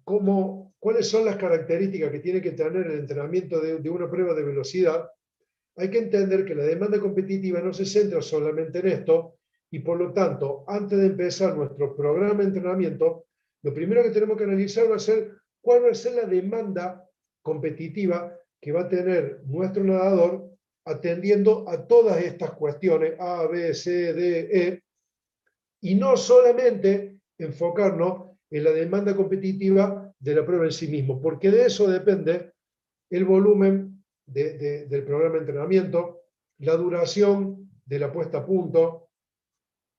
cuáles son las características que tiene que tener el entrenamiento de una prueba de velocidad, hay que entender que la demanda competitiva no se centra solamente en esto, y por lo tanto, antes de empezar nuestro programa de entrenamiento, lo primero que tenemos que analizar va a ser cuál va a ser la demanda competitiva que va a tener nuestro nadador atendiendo a todas estas cuestiones A, B, C, D, E, y no solamente enfocarnos en la demanda competitiva de la prueba en sí mismo, porque de eso depende el volumen del programa de entrenamiento, la duración de la puesta a punto,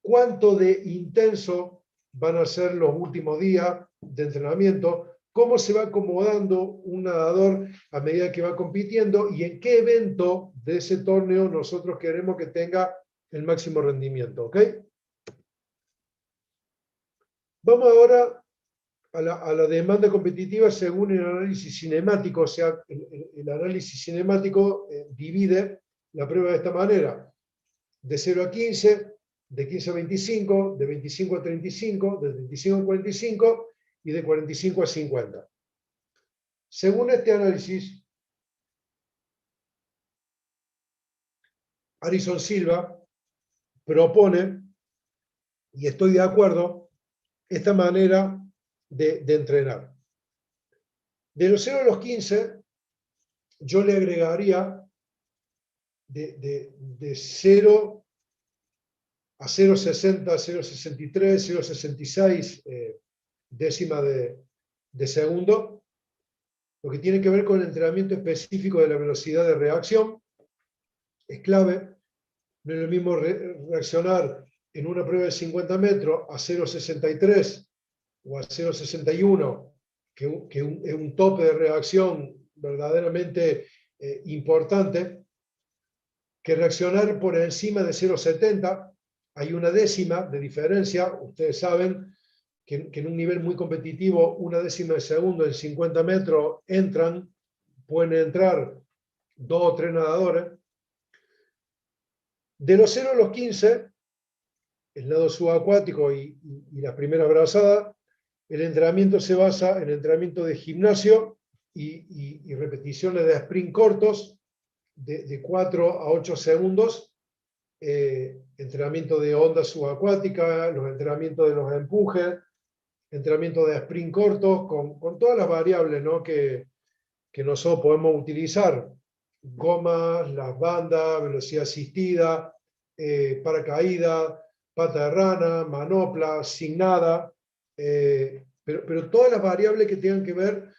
cuánto de intenso van a ser los últimos días de entrenamiento, cómo se va acomodando un nadador a medida que va compitiendo y en qué evento de ese torneo nosotros queremos que tenga el máximo rendimiento. ¿Ok? Vamos ahora a la demanda competitiva según el análisis cinemático. O sea, el análisis cinemático divide la prueba de esta manera: de 0 a 15, de 15 a 25, de 25 a 35, de 35 a 45 y de 45 a 50. Según este análisis, Arison Silva propone, y estoy de acuerdo, esta manera de entrenar. De los 0 a los 15, yo le agregaría de 0 a 0,60, 0,63, 0,66 décima de segundo, lo que tiene que ver con el entrenamiento específico de la velocidad de reacción. Es clave. No es lo mismo reaccionar en una prueba de 50 metros a 0,63 o a 0,61, que es un tope de reacción verdaderamente importante, que reaccionar por encima de 0,70. Hay una décima de diferencia. Ustedes saben que en un nivel muy competitivo, una décima de segundo en 50 metros pueden entrar 2 o 3 nadadores. De los 0 a los 15, el nado subacuático y la primera brazada, el entrenamiento se basa en entrenamiento de gimnasio y repeticiones de sprint cortos de 4 a 8 segundos, entrenamiento de onda subacuática, los entrenamientos de los empujes, entrenamiento de sprint cortos, con todas las variables, ¿no?, que que nosotros podemos utilizar gomas, las bandas, velocidad asistida, paracaídas, pata de rana, manopla, sin nada, pero todas las variables que tengan que ver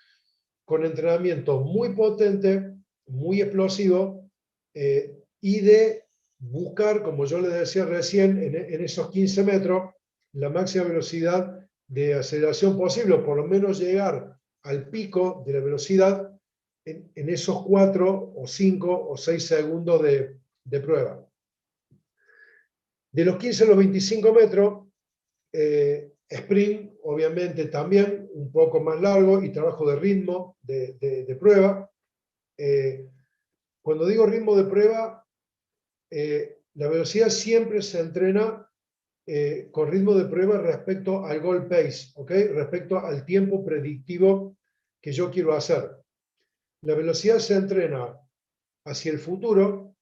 con entrenamiento muy potente, muy explosivo, y de buscar, como yo les decía recién, en esos 15 metros, la máxima velocidad de aceleración posible, o por lo menos llegar al pico de la velocidad en esos 4 o 5 o 6 segundos de prueba. De los 15 a los 25 metros, sprint, obviamente también un poco más largo y trabajo de ritmo de prueba. Cuando digo ritmo de prueba, la velocidad siempre se entrena con ritmo de prueba respecto al goal pace, ¿okay? Respecto al tiempo predictivo que yo quiero hacer. La velocidad se entrena hacia el futuro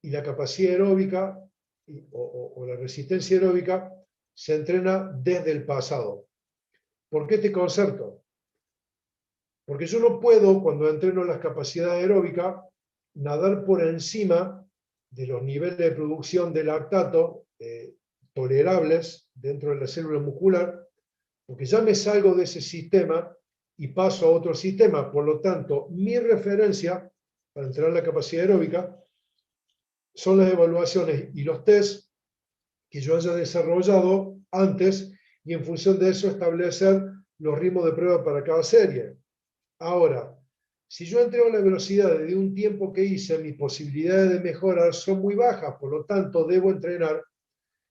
y la capacidad aeróbica o la resistencia aeróbica se entrena desde el pasado. ¿Por qué este concepto? Porque yo no puedo, cuando entreno las capacidades aeróbicas, nadar por encima de los niveles de producción de lactato tolerables dentro de la célula muscular, porque ya me salgo de ese sistema y paso a otro sistema. Por lo tanto, mi referencia para entrenar la capacidad aeróbica son las evaluaciones y los tests que yo haya desarrollado antes, y en función de eso establecer los ritmos de prueba para cada serie. Ahora, si yo entrego la velocidad de un tiempo que hice, mis posibilidades de mejorar son muy bajas, por lo tanto debo entrenar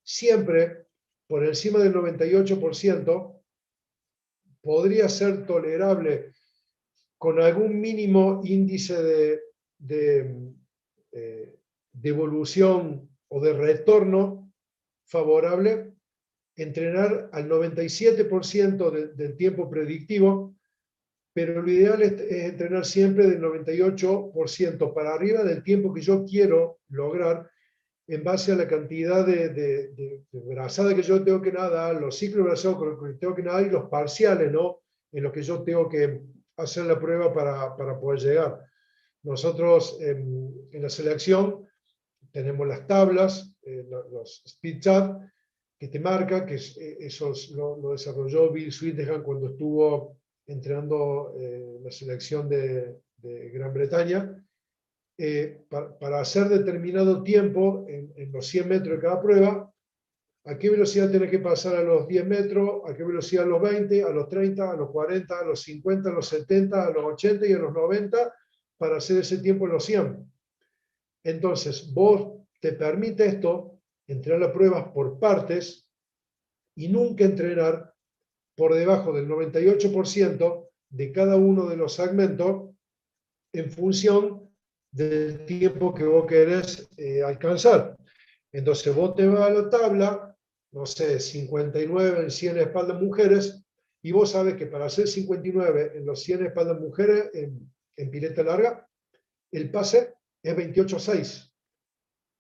siempre por encima del 98%, podría ser tolerable con algún mínimo índice de evolución o de retorno favorable, entrenar al 97% del tiempo predictivo, pero lo ideal es entrenar siempre del 98% para arriba del tiempo que yo quiero lograr en base a la cantidad de brazada que yo tengo que nadar, los ciclos de brazada con los que tengo que nadar y los parciales, ¿no?, en los que yo tengo que hacer la prueba para poder llegar. Nosotros en la selección tenemos las tablas, los speed chat, que te marca, que eso lo desarrolló Bill Sweetenham cuando estuvo entrenando la selección de Gran Bretaña, para hacer determinado tiempo en los 100 metros de cada prueba, a qué velocidad tenés que pasar a los 10 metros, a qué velocidad a los 20, a los 30, a los 40, a los 50, a los 70, a los 80 y a los 90, para hacer ese tiempo en los 100. Entonces, vos te permite esto, entrenar las pruebas por partes y nunca entrenar por debajo del 98% de cada uno de los segmentos en función del tiempo que vos querés alcanzar. Entonces vos te vas a la tabla, no sé, 59 en 100 espaldas mujeres, y vos sabes que para hacer 59 en los 100 espaldas mujeres en pileta larga, el pase es 28.6.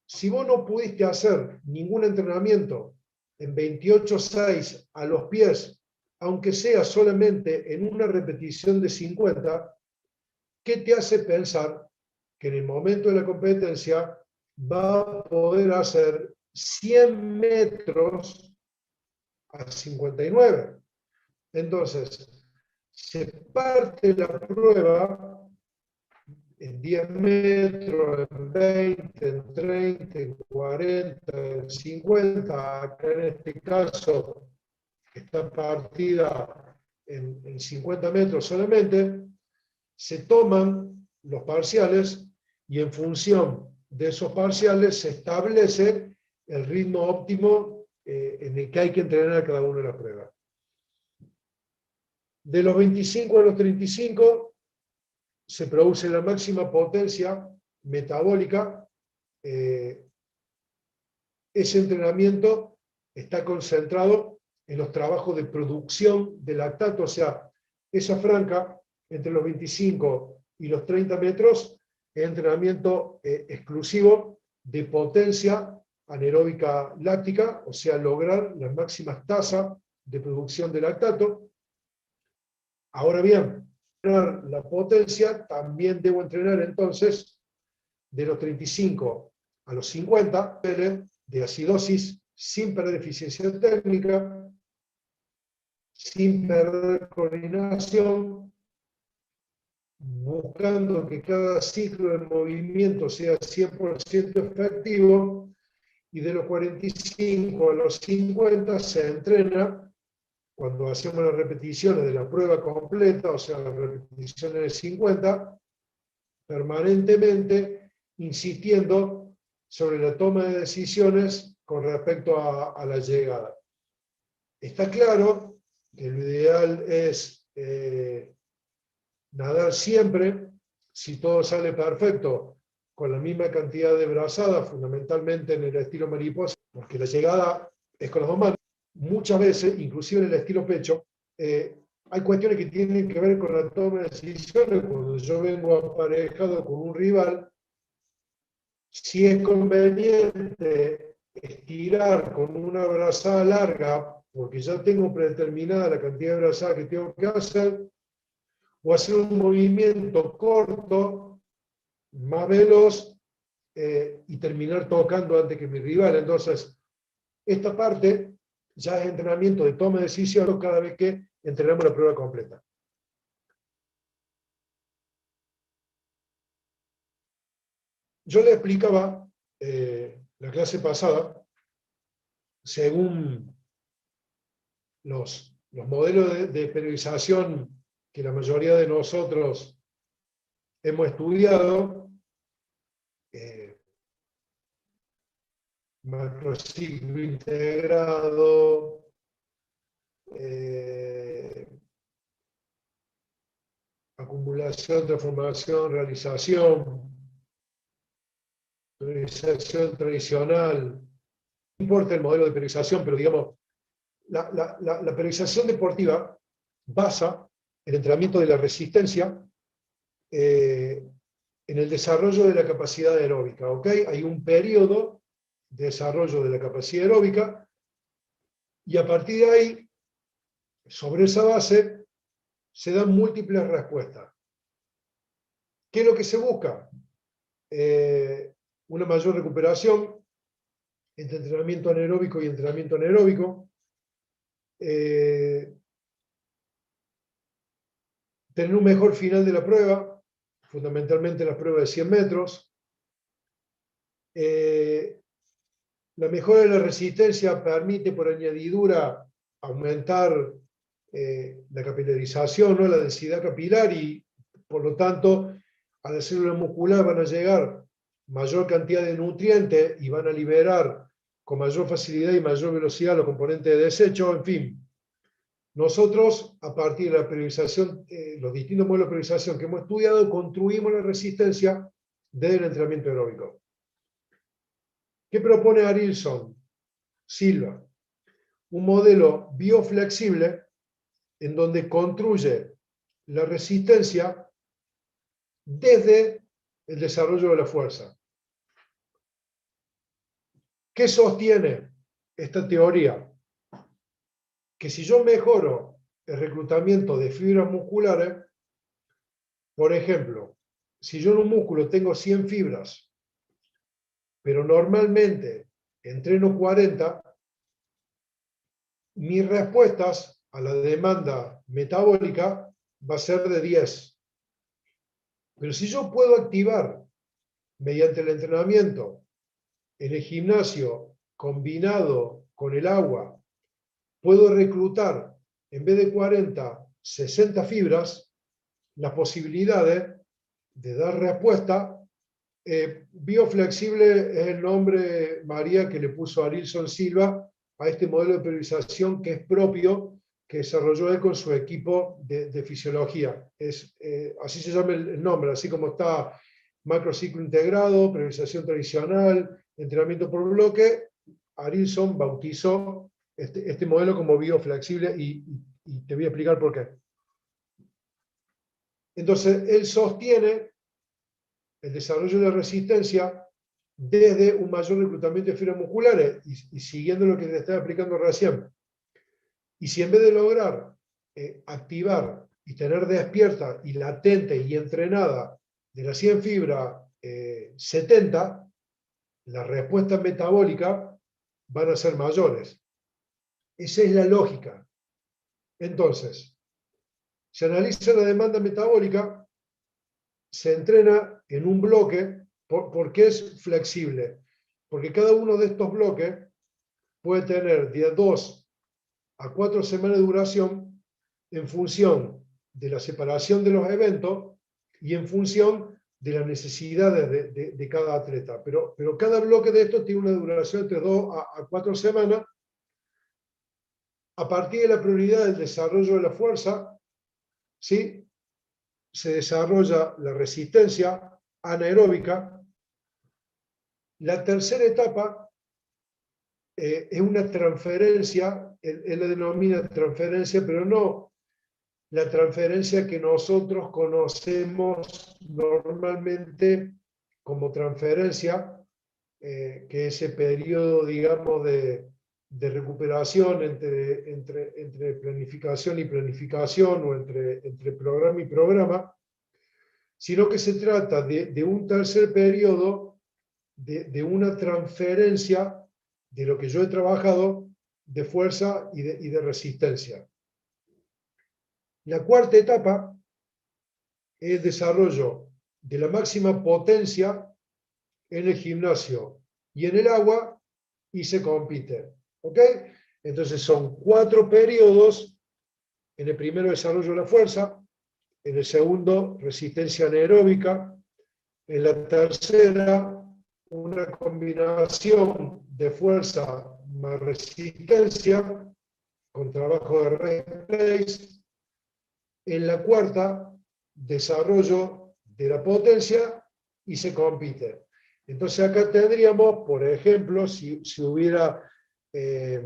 Si vos no pudiste hacer ningún entrenamiento en 28.6 a los pies, aunque sea solamente en una repetición de 50, ¿qué te hace pensar que en el momento de la competencia va a poder hacer 100 metros a 59? Entonces, se parte la prueba en 10 metros, en 20, en 30, en 40, en 50, acá en este caso está partida en 50 metros solamente, se toman los parciales y en función de esos parciales se establece el ritmo óptimo en el que hay que entrenar cada una de las pruebas. De los 25 a los 35 se produce la máxima potencia metabólica. Ese entrenamiento está concentrado en los trabajos de producción de lactato, o sea, esa franja entre los 25 y los 30 metros es entrenamiento exclusivo de potencia anaeróbica láctica, o sea, lograr las máximas tasas de producción de lactato. Ahora bien, la potencia, también debo entrenar entonces de los 35 a los 50 de acidosis sin perder eficiencia técnica, sin perder coordinación, buscando que cada ciclo de movimiento sea 100% efectivo, y de los 45 a los 50 se entrena cuando hacemos las repeticiones de la prueba completa, o sea, las repeticiones de 50, permanentemente insistiendo sobre la toma de decisiones con respecto a la llegada. Está claro que lo ideal es nadar siempre, si todo sale perfecto, con la misma cantidad de brazadas, fundamentalmente en el estilo mariposa, porque la llegada es con las dos manos. Muchas veces, inclusive en el estilo pecho, hay cuestiones que tienen que ver con la toma de decisiones. Cuando yo vengo aparejado con un rival, si es conveniente estirar con una brazada larga, porque ya tengo predeterminada la cantidad de brazadas que tengo que hacer, o hacer un movimiento corto, más veloz, y terminar tocando antes que mi rival. Entonces, esta parte ya es entrenamiento de toma de decisiones cada vez que entrenamos la prueba completa. Yo le explicaba la clase pasada, según los modelos de periodización que la mayoría de nosotros hemos estudiado, macrociclo integrado, acumulación, transformación, realización, periodización tradicional. No importa el modelo de periodización, pero digamos, la periodización deportiva basa el entrenamiento de la resistencia en el desarrollo de la capacidad aeróbica. ¿Okay? Hay un periodo de desarrollo de la capacidad aeróbica y a partir de ahí, sobre esa base, se dan múltiples respuestas. ¿Qué es lo que se busca? Una mayor recuperación entre entrenamiento anaeróbico y entrenamiento anaeróbico, tener un mejor final de la prueba, fundamentalmente la prueba de 100 metros. La mejora de la resistencia permite por añadidura aumentar la capilarización, ¿no? La densidad capilar, y por lo tanto a la célula muscular van a llegar mayor cantidad de nutrientes y van a liberar con mayor facilidad y mayor velocidad los componentes de desecho. En fin, nosotros a partir de la periodización, los distintos modelos de periodización que hemos estudiado, construimos la resistencia desde el entrenamiento aeróbico. ¿Qué propone Arilson Silva? Un modelo bioflexible en donde construye la resistencia desde el desarrollo de la fuerza. ¿Qué sostiene esta teoría? Que si yo mejoro el reclutamiento de fibras musculares, por ejemplo, si yo en un músculo tengo 100 fibras, pero normalmente entreno 40, mis respuestas a la demanda metabólica va a ser de 10. Pero si yo puedo activar mediante el entrenamiento en el gimnasio combinado con el agua, puedo reclutar en vez de 40, 60 fibras, las posibilidades de dar respuesta. Bioflexible es el nombre, María, que le puso Arilson Silva a este modelo de periodización que es propio, que desarrolló él con su equipo de fisiología. Así se llama el nombre, así como está macrociclo integrado, periodización tradicional, entrenamiento por bloque. Arilson bautizó este modelo como bioflexible y te voy a explicar por qué. Entonces, él sostiene el desarrollo de la resistencia desde un mayor reclutamiento de fibras musculares y siguiendo lo que te estaba explicando recién. Y si en vez de lograr activar y tener despierta y latente y entrenada de la 100 fibra 70, las respuestas metabólicas van a ser mayores. Esa es la lógica. Entonces, se analiza la demanda metabólica, se entrena en un bloque, porque es flexible, porque cada uno de estos bloques puede tener de 2 a 4 semanas de duración en función de la separación de los eventos y en función de las necesidades de cada atleta. Pero cada bloque de estos tiene una duración entre 2 a 4 semanas. A partir de la prioridad del desarrollo de la fuerza, ¿sí?, se desarrolla la resistencia anaeróbica. La tercera etapa es una transferencia, él la denomina transferencia, pero no la transferencia que nosotros conocemos normalmente como transferencia, que ese periodo, digamos, de recuperación entre planificación y planificación, o entre programa y programa, sino que se trata de un tercer periodo, de una transferencia de lo que yo he trabajado de fuerza y de resistencia. La cuarta etapa es el desarrollo de la máxima potencia en el gimnasio y en el agua, y se compite. ¿Ok? Entonces son 4 periodos. En el primero, desarrollo de la fuerza; en el segundo, resistencia anaeróbica; en la tercera, una combinación de fuerza más resistencia con trabajo de rest place; en la cuarta, desarrollo de la potencia, y se compite. Entonces acá tendríamos, por ejemplo, si hubiera 3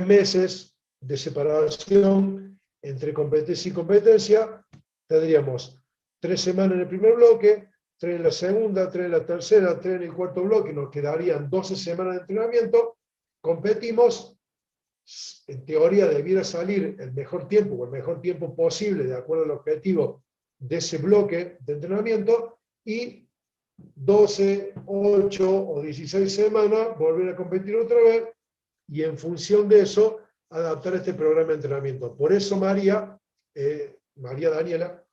meses de separación entre competencia y competencia, tendríamos 3 semanas en el primer bloque, 3 en la segunda, 3 en la tercera, 3 en el cuarto bloque, nos quedarían 12 semanas de entrenamiento. Competimos, en teoría debiera salir el mejor tiempo, o el mejor tiempo posible, de acuerdo al objetivo de ese bloque de entrenamiento, y 12, 8 o 16 semanas volver a competir otra vez, y en función de eso adaptar este programa de entrenamiento. Por eso María Daniela,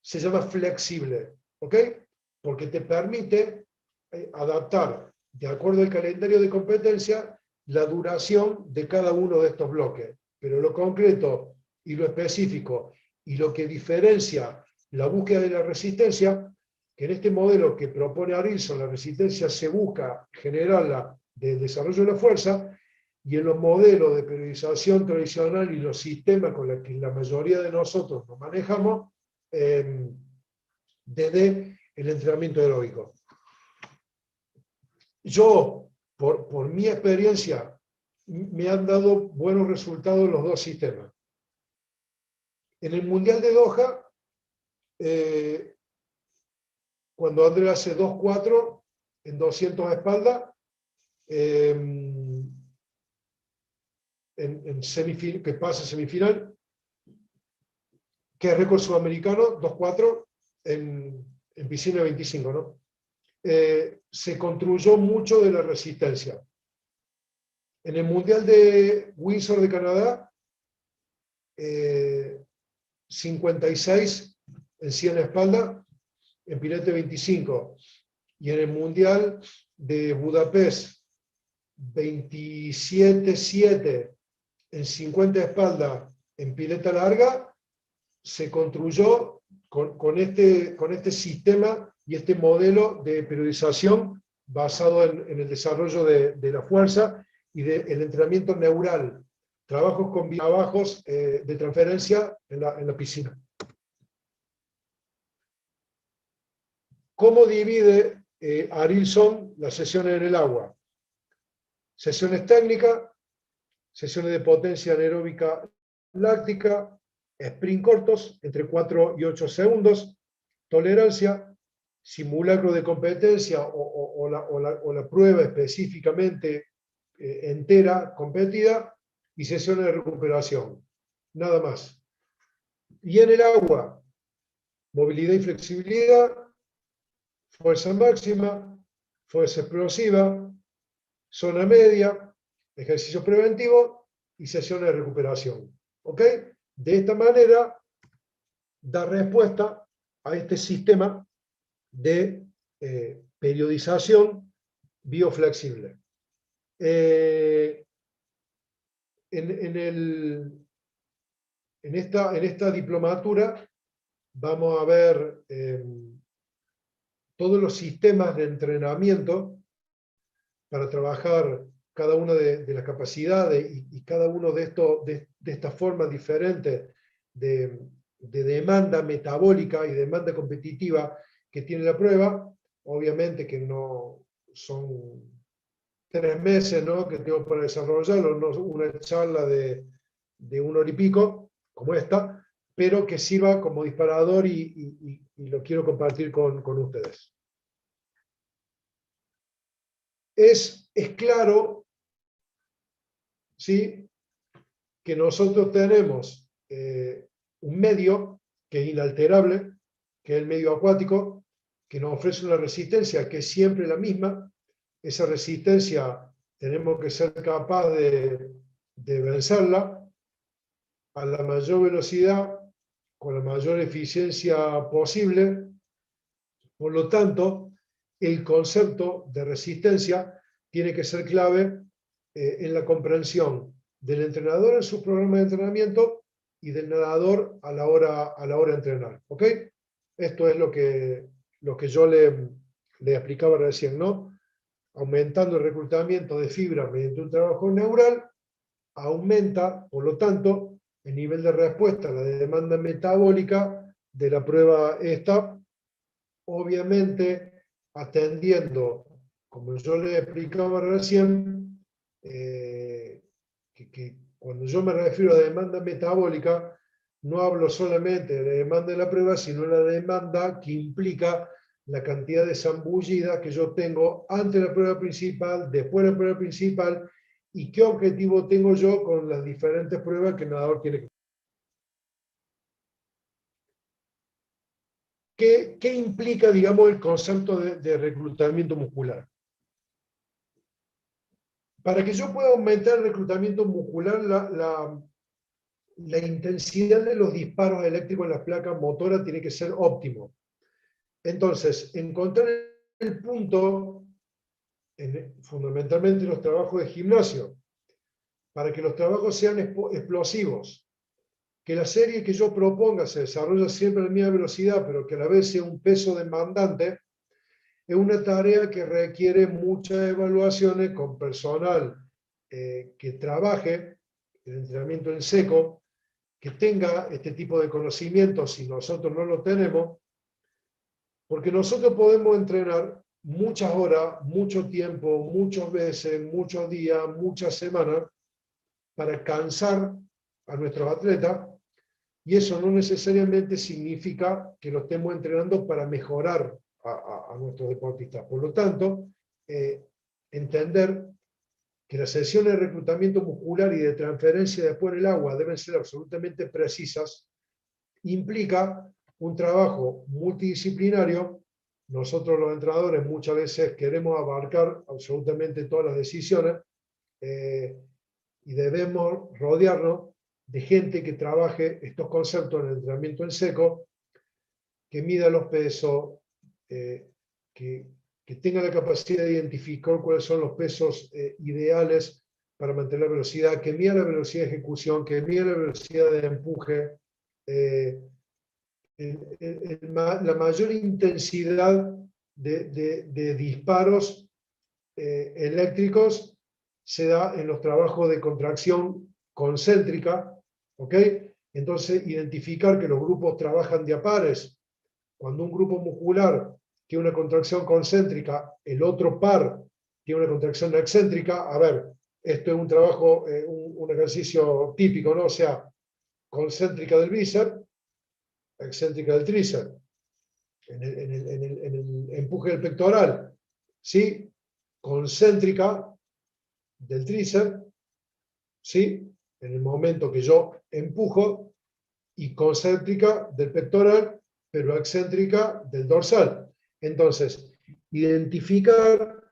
se llama flexible, ¿ok? Porque te permite adaptar, de acuerdo al calendario de competencia, la duración de cada uno de estos bloques. Pero lo concreto y lo específico, y lo que diferencia la búsqueda de la resistencia, que en este modelo que propone Arilson, la resistencia se busca generarla del desarrollo de la fuerza, y en los modelos de periodización tradicional y los sistemas con los que la mayoría de nosotros nos manejamos, desde el entrenamiento aeróbico. Yo, por mi experiencia, me han dado buenos resultados los 2 sistemas. En el Mundial de Doha, cuando André hace 2.4 en 200 espalda, que pasa semifinal, que es récord sudamericano, 2.4 en piscina 25, ¿no? Se construyó mucho de la resistencia. En el Mundial de Windsor de Canadá, 56 en 100 espalda, en pilete 25. Y en el Mundial de Budapest, 27.7 en 50 espalda, en pileta larga, se construyó con este sistema y este modelo de periodización basado en el desarrollo de la fuerza y del entrenamiento neural, trabajos con trabajos de transferencia en la piscina. ¿Cómo divide Arilson las sesiones en el agua? Sesiones técnicas, sesiones de potencia anaeróbica láctica, sprint cortos, entre 4 y 8 segundos, tolerancia, simulacro de competencia o la prueba específicamente entera, competida, y sesiones de recuperación. nada más. Y en el agua, movilidad y flexibilidad, fuerza máxima, fuerza explosiva, zona media, ejercicio preventivo y sesiones de recuperación. ¿Ok? De esta manera, da respuesta a este sistema de periodización bioflexible. En esta diplomatura vamos a ver todos los sistemas de entrenamiento para trabajar cada una de las capacidades y cada uno de estas formas diferentes de demanda metabólica y demanda competitiva que tiene la prueba. Obviamente que no son 3 meses, ¿no?, que tengo para desarrollarlo, no una charla de 1 hora y pico, como esta, pero que sirva como disparador y lo quiero compartir con ustedes. Es claro, ¿sí?, que nosotros tenemos un medio que es inalterable, que es el medio acuático, que nos ofrece una resistencia que es siempre la misma. Esa resistencia tenemos que ser capaces de vencerla a la mayor velocidad, con la mayor eficiencia posible. Por lo tanto, el concepto de resistencia tiene que ser clave en la comprensión del entrenador en su programa de entrenamiento y del nadador a la hora de entrenar. ¿Ok? Esto es lo que yo le explicaba recién, ¿no? Aumentando el reclutamiento de fibra mediante un trabajo neural, aumenta, por lo tanto, el nivel de respuesta a la demanda metabólica de la prueba esta, obviamente atendiendo, como yo le explicaba recién, que cuando yo me refiero a demanda metabólica, no hablo solamente de demanda de la prueba, sino la demanda que implica la cantidad de zambullida que yo tengo antes de la prueba principal, después de la prueba principal, y qué objetivo tengo yo con las diferentes pruebas que el nadador tiene que. ¿Qué implica, digamos, el concepto de reclutamiento muscular? Para que yo pueda aumentar el reclutamiento muscular, la intensidad de los disparos eléctricos en las placas motoras tiene que ser óptimo. Entonces, encontrar el punto, fundamentalmente en los trabajos de gimnasio, para que los trabajos sean explosivos, que la serie que yo proponga se desarrolle siempre a la misma velocidad, pero que a la vez sea un peso demandante, es una tarea que requiere muchas evaluaciones con personal que trabaje el entrenamiento en seco, que tenga este tipo de conocimientos si nosotros no lo tenemos, porque nosotros podemos entrenar muchas horas, mucho tiempo, muchas veces, muchos días, muchas semanas, para cansar a nuestros atletas, y eso no necesariamente significa que lo estemos entrenando para mejorar a nuestros deportistas. Por lo tanto, entender que las sesiones de reclutamiento muscular y de transferencia después en el agua deben ser absolutamente precisas, implica un trabajo multidisciplinario. Nosotros los entrenadores muchas veces queremos abarcar absolutamente todas las decisiones y debemos rodearnos de gente que trabaje estos conceptos en el entrenamiento en seco, que mida los pesos, que tenga la capacidad de identificar cuáles son los pesos ideales para mantener la velocidad, que mida la velocidad de ejecución, que mida la velocidad de empuje, la mayor intensidad de disparos eléctricos se da en los trabajos de contracción concéntrica, ¿ok? Entonces, identificar que los grupos trabajan de a pares. Cuando un grupo muscular tiene una contracción concéntrica, el otro par tiene una contracción excéntrica. A ver, esto es un trabajo, un ejercicio típico, ¿no? O sea, concéntrica del bíceps, excéntrica del tríceps, en el empuje del pectoral, ¿sí? Concéntrica del tríceps, ¿sí? en el momento que yo empujo, y concéntrica del pectoral, pero excéntrica del dorsal. Entonces, identificar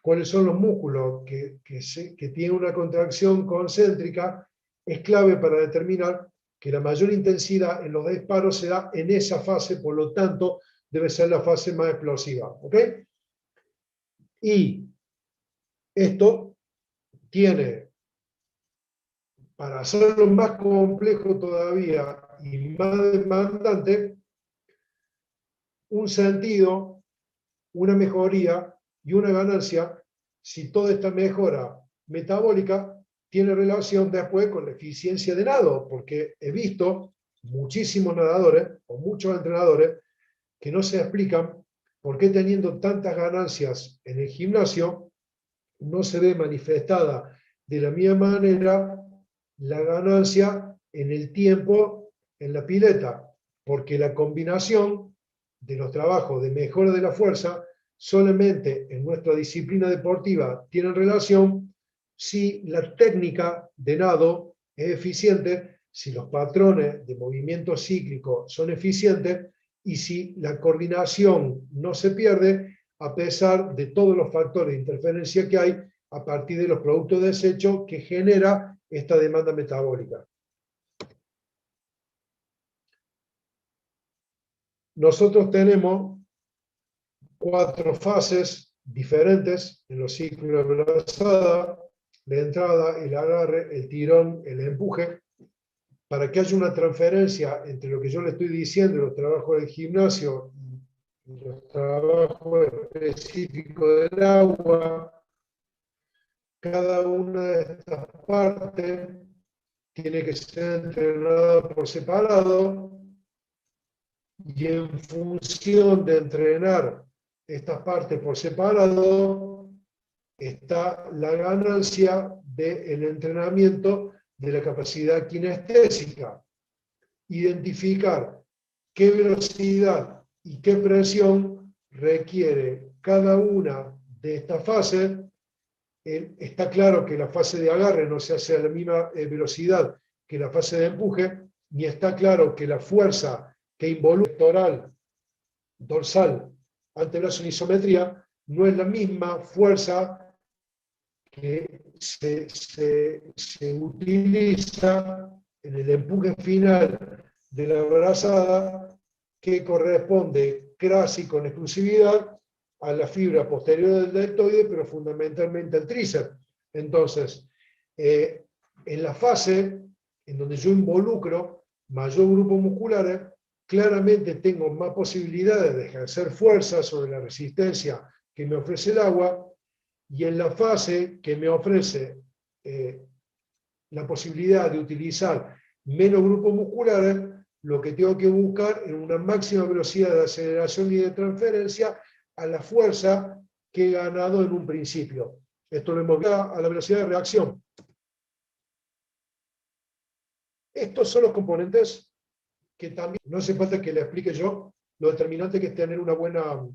cuáles son los músculos que tienen una contracción concéntrica es clave para determinar que la mayor intensidad en los disparos se da en esa fase, por lo tanto, debe ser la fase más explosiva. ¿Ok? Y esto tiene, para hacerlo más complejo todavía y más demandante, un sentido, una mejoría y una ganancia si toda esta mejora metabólica tiene relación después con la eficiencia de nado, porque he visto muchísimos nadadores o muchos entrenadores que no se explican por qué teniendo tantas ganancias en el gimnasio no se ve manifestada de la misma manera la ganancia en el tiempo en la pileta, porque la combinación de los trabajos de mejora de la fuerza solamente en nuestra disciplina deportiva tienen relación si la técnica de nado es eficiente, si los patrones de movimiento cíclico son eficientes y si la coordinación no se pierde a pesar de todos los factores de interferencia que hay a partir de los productos de desecho que genera esta demanda metabólica. Nosotros tenemos 4 fases diferentes en los ciclos de brazada: la entrada, el agarre, el tirón, el empuje. Para que haya una transferencia entre lo que yo le estoy diciendo y los trabajos del gimnasio y los trabajos específicos del agua, cada una de estas partes tiene que ser entrenada por separado, y en función de entrenar estas partes por separado está la ganancia del entrenamiento de la capacidad kinestésica. Identificar qué velocidad y qué presión requiere cada una de estas fases. Está claro que la fase de agarre no se hace a la misma velocidad que la fase de empuje, ni está claro que la fuerza que involucra pectoral, dorsal, antebrazo en isometría, no es la misma fuerza que se utiliza en el empuje final de la brazada, que corresponde casi con exclusividad a la fibra posterior del deltoide, pero fundamentalmente al tríceps. Entonces, en la fase en donde yo involucro mayor grupo muscular, claramente tengo más posibilidades de ejercer fuerza sobre la resistencia que me ofrece el agua, y en la fase que me ofrece la posibilidad de utilizar menos grupos musculares, lo que tengo que buscar es una máxima velocidad de aceleración y de transferencia a la fuerza que he ganado en un principio. Esto lo hemos visto a la velocidad de reacción. Estos son los componentes que también, no hace falta que le explique yo, lo determinante que es tener una buena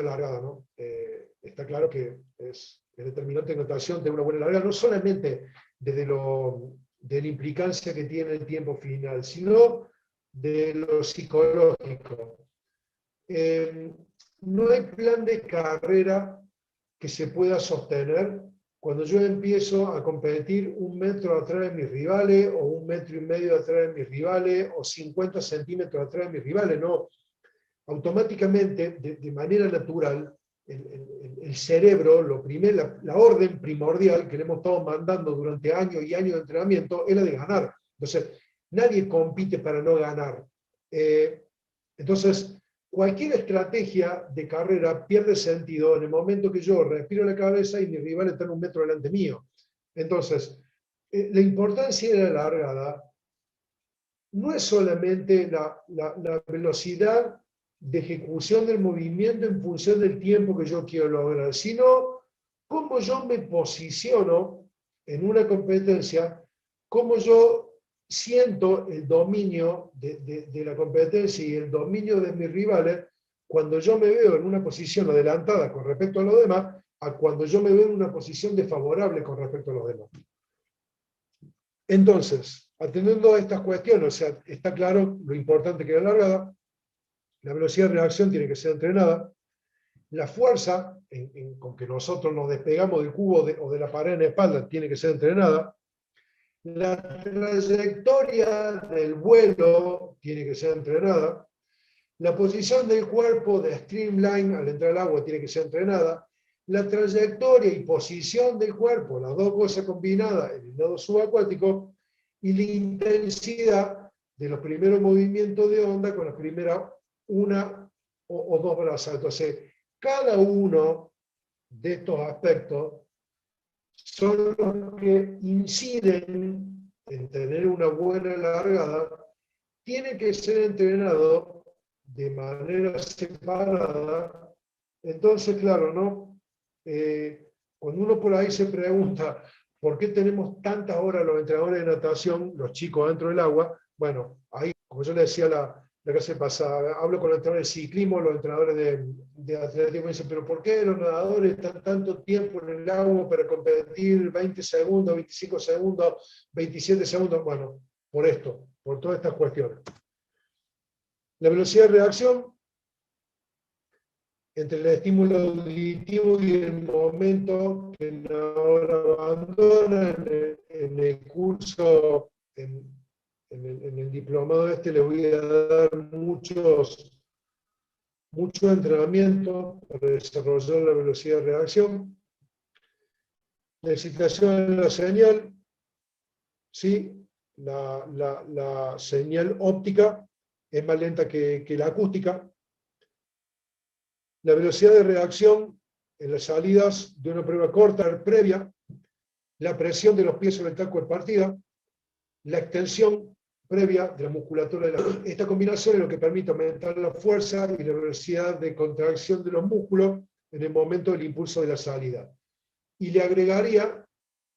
largada, ¿no? Está claro que es determinante en notación tener una buena largada, no solamente desde de la implicancia que tiene el tiempo final, sino de lo psicológico. No hay plan de carrera que se pueda sostener cuando yo empiezo a competir 1 metro atrás de mis rivales, o 1,5 metros atrás de mis rivales, o 50 centímetros atrás de mis rivales. No, automáticamente, de manera natural, el cerebro, la orden primordial que le hemos estado mandando durante años y años de entrenamiento es la de ganar. Entonces, nadie compite para no ganar. Entonces, cualquier estrategia de carrera pierde sentido en el momento que yo respiro la cabeza y mi rival está en 1 metro delante mío. Entonces, la importancia de la largada no es solamente la velocidad de ejecución del movimiento en función del tiempo que yo quiero lograr, sino cómo yo me posiciono en una competencia, cómo yo siento el dominio de la competencia y el dominio de mis rivales cuando yo me veo en una posición adelantada con respecto a los demás, a cuando yo me veo en una posición desfavorable con respecto a los demás. Entonces, atendiendo a estas cuestiones, o sea, está claro lo importante que es la largada, la velocidad de reacción tiene que ser entrenada, la fuerza con que nosotros nos despegamos del cubo o de la pared en la espalda tiene que ser entrenada, la trayectoria del vuelo tiene que ser entrenada, la posición del cuerpo de streamline al entrar al agua tiene que ser entrenada, la trayectoria y posición del cuerpo, las dos cosas combinadas en el nado subacuático, y la intensidad de los primeros movimientos de onda con las primeras una o dos brazadas. Entonces, cada uno de estos aspectos son los que inciden en tener una buena largada, tiene que ser entrenado de manera separada. Entonces, claro, ¿no? Cuando uno por ahí se pregunta por qué tenemos tantas horas los entrenadores de natación, los chicos dentro del agua, bueno, ahí, como yo le decía la clase pasada, hablo con los entrenadores de ciclismo, los entrenadores de atletismo, y dicen, pero ¿por qué los nadadores están tanto tiempo en el agua para competir 20 segundos, 25 segundos, 27 segundos? Bueno, por esto, por todas estas cuestiones. La velocidad de reacción entre el estímulo auditivo y el momento que el nadador abandona en el curso, en el diplomado les voy a dar mucho entrenamiento para desarrollar la velocidad de reacción. La excitación de la señal, ¿sí? La señal óptica es más lenta que la acústica. La velocidad de reacción en las salidas de una prueba corta previa, la presión de los pies sobre el taco de partida, la extensión previa de la musculatura de la... Esta combinación es lo que permite aumentar la fuerza y la velocidad de contracción de los músculos en el momento del impulso de la salida. Y le agregaría,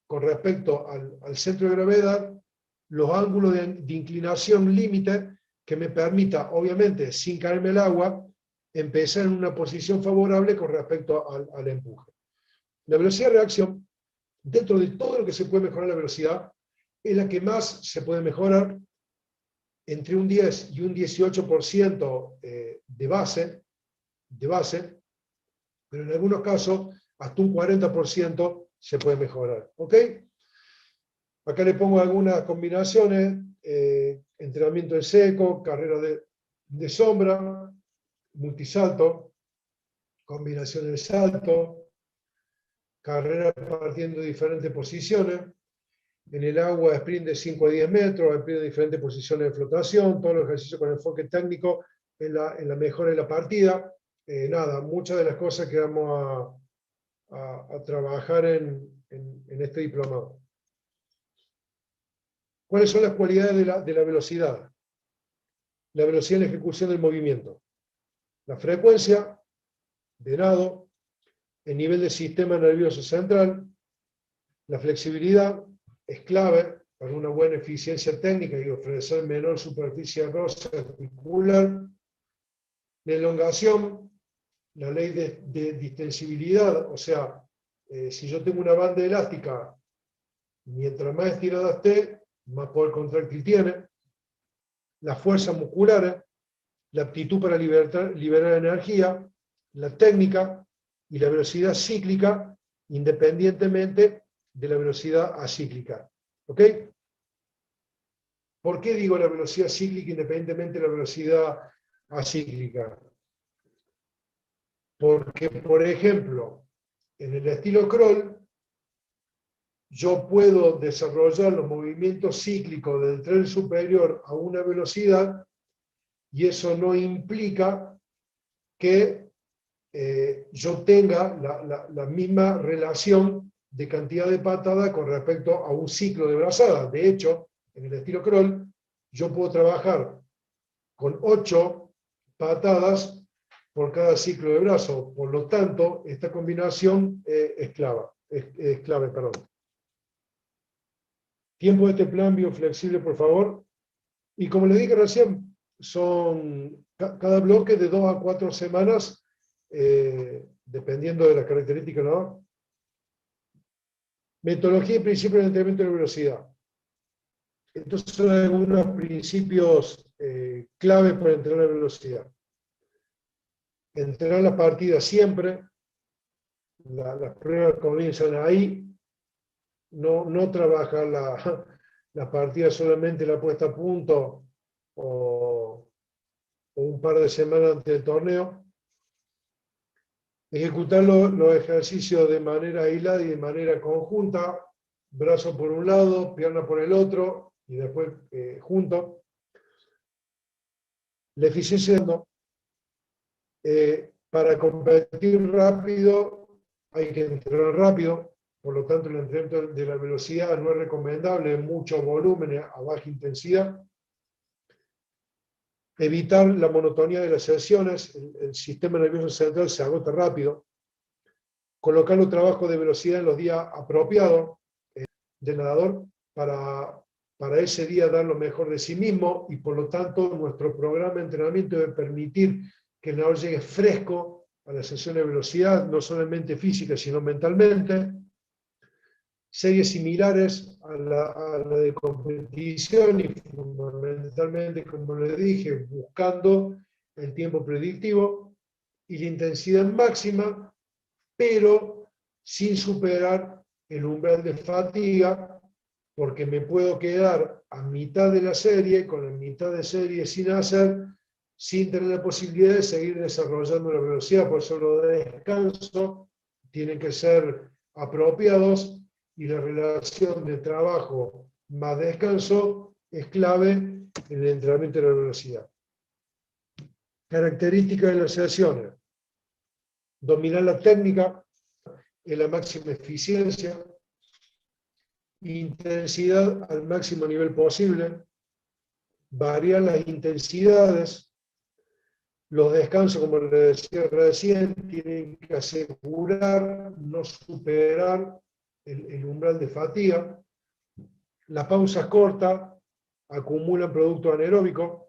con respecto al centro de gravedad, los ángulos de inclinación límite que me permita, obviamente, sin caerme el agua, empezar en una posición favorable con respecto al empuje. La velocidad de reacción, dentro de todo lo que se puede mejorar la velocidad, es la que más se puede mejorar, entre un 10 y un 18% de base, pero en algunos casos hasta un 40% se puede mejorar. ¿Ok? Acá le pongo algunas combinaciones, entrenamiento en seco, carrera de sombra, multisalto, combinación de salto, carrera partiendo de diferentes posiciones, en el agua sprint de 5 a 10 metros, sprint de diferentes posiciones de flotación, todos los ejercicios con enfoque técnico en la mejora de la partida. Nada, muchas de las cosas que vamos a trabajar en este diplomado. ¿Cuáles son las cualidades de la velocidad? La velocidad en la ejecución del movimiento. La frecuencia de nado, el nivel del sistema nervioso central, la flexibilidad es clave para una buena eficiencia técnica y ofrecer menor superficie rosa articular, la elongación, la ley de distensibilidad, o sea, si yo tengo una banda elástica, mientras más estirada esté, más poder contráctil tiene, la fuerza muscular, la aptitud para liberar energía, la técnica y la velocidad cíclica, independientemente de la velocidad acíclica. ¿Ok? ¿Por qué digo la velocidad cíclica independientemente de la velocidad acíclica? Porque, por ejemplo, en el estilo crawl, yo puedo desarrollar los movimientos cíclicos del tren superior a una velocidad y eso no implica que yo tenga la misma relación de cantidad de patadas con respecto a un ciclo de brazada. De hecho, en el estilo crawl, yo puedo trabajar con 8 patadas por cada ciclo de brazo. Por lo tanto, esta combinación es clave. Tiempo de este plan bioflexible, por favor. Y como le dije recién, son cada bloque de 2 a 4 semanas, dependiendo de las características, ¿no? Metodología y principios de entrenamiento de velocidad. Estos son algunos principios clave para entrenar velocidad. Entrenar la partida siempre, las pruebas comienzan ahí, no trabajar la partida solamente la puesta a punto o un par de semanas antes del torneo. Ejecutar los ejercicios de manera aislada y de manera conjunta, brazo por un lado, pierna por el otro, y después juntos. La eficiencia para competir rápido hay que entrenar rápido, por lo tanto el entrenamiento de la velocidad no es recomendable, mucho volumen a baja intensidad. Evitar la monotonía de las sesiones, el sistema nervioso central se agota rápido. Colocar los trabajos de velocidad en los días apropiados del nadador para ese día dar lo mejor de sí mismo, y por lo tanto nuestro programa de entrenamiento debe permitir que el nadador llegue fresco a la sesión de velocidad, no solamente física sino mentalmente. Series similares a la de competición y fundamentalmente, como les dije, buscando el tiempo predictivo y la intensidad máxima, pero sin superar el umbral de fatiga, porque me puedo quedar a mitad de la serie, con la mitad de serie sin hacer, sin tener la posibilidad de seguir desarrollando la velocidad. Por eso los descansos tienen que ser apropiados, y la relación de trabajo más descanso es clave en el entrenamiento de la velocidad. Características de las sesiones: dominar la técnica en la máxima eficiencia, intensidad al máximo nivel posible, variar las intensidades, los descansos, como les decía recién, tienen que asegurar no superar el umbral de fatiga. Las pausas cortas acumulan producto anaeróbico,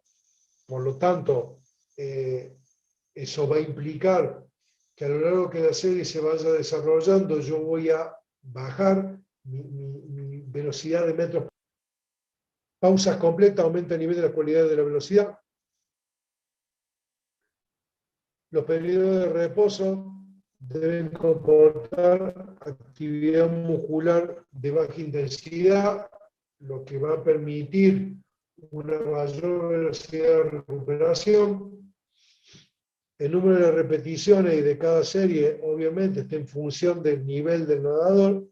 por lo tanto, eso va a implicar que a lo largo que la serie se vaya desarrollando, yo voy a bajar mi velocidad de metros. Pausas completas aumenta el nivel de la cualidad de la velocidad. Los periodos de reposo deben comportar actividad muscular de baja intensidad, lo que va a permitir una mayor velocidad de recuperación. El número de repeticiones y de cada serie, obviamente, está en función del nivel del nadador,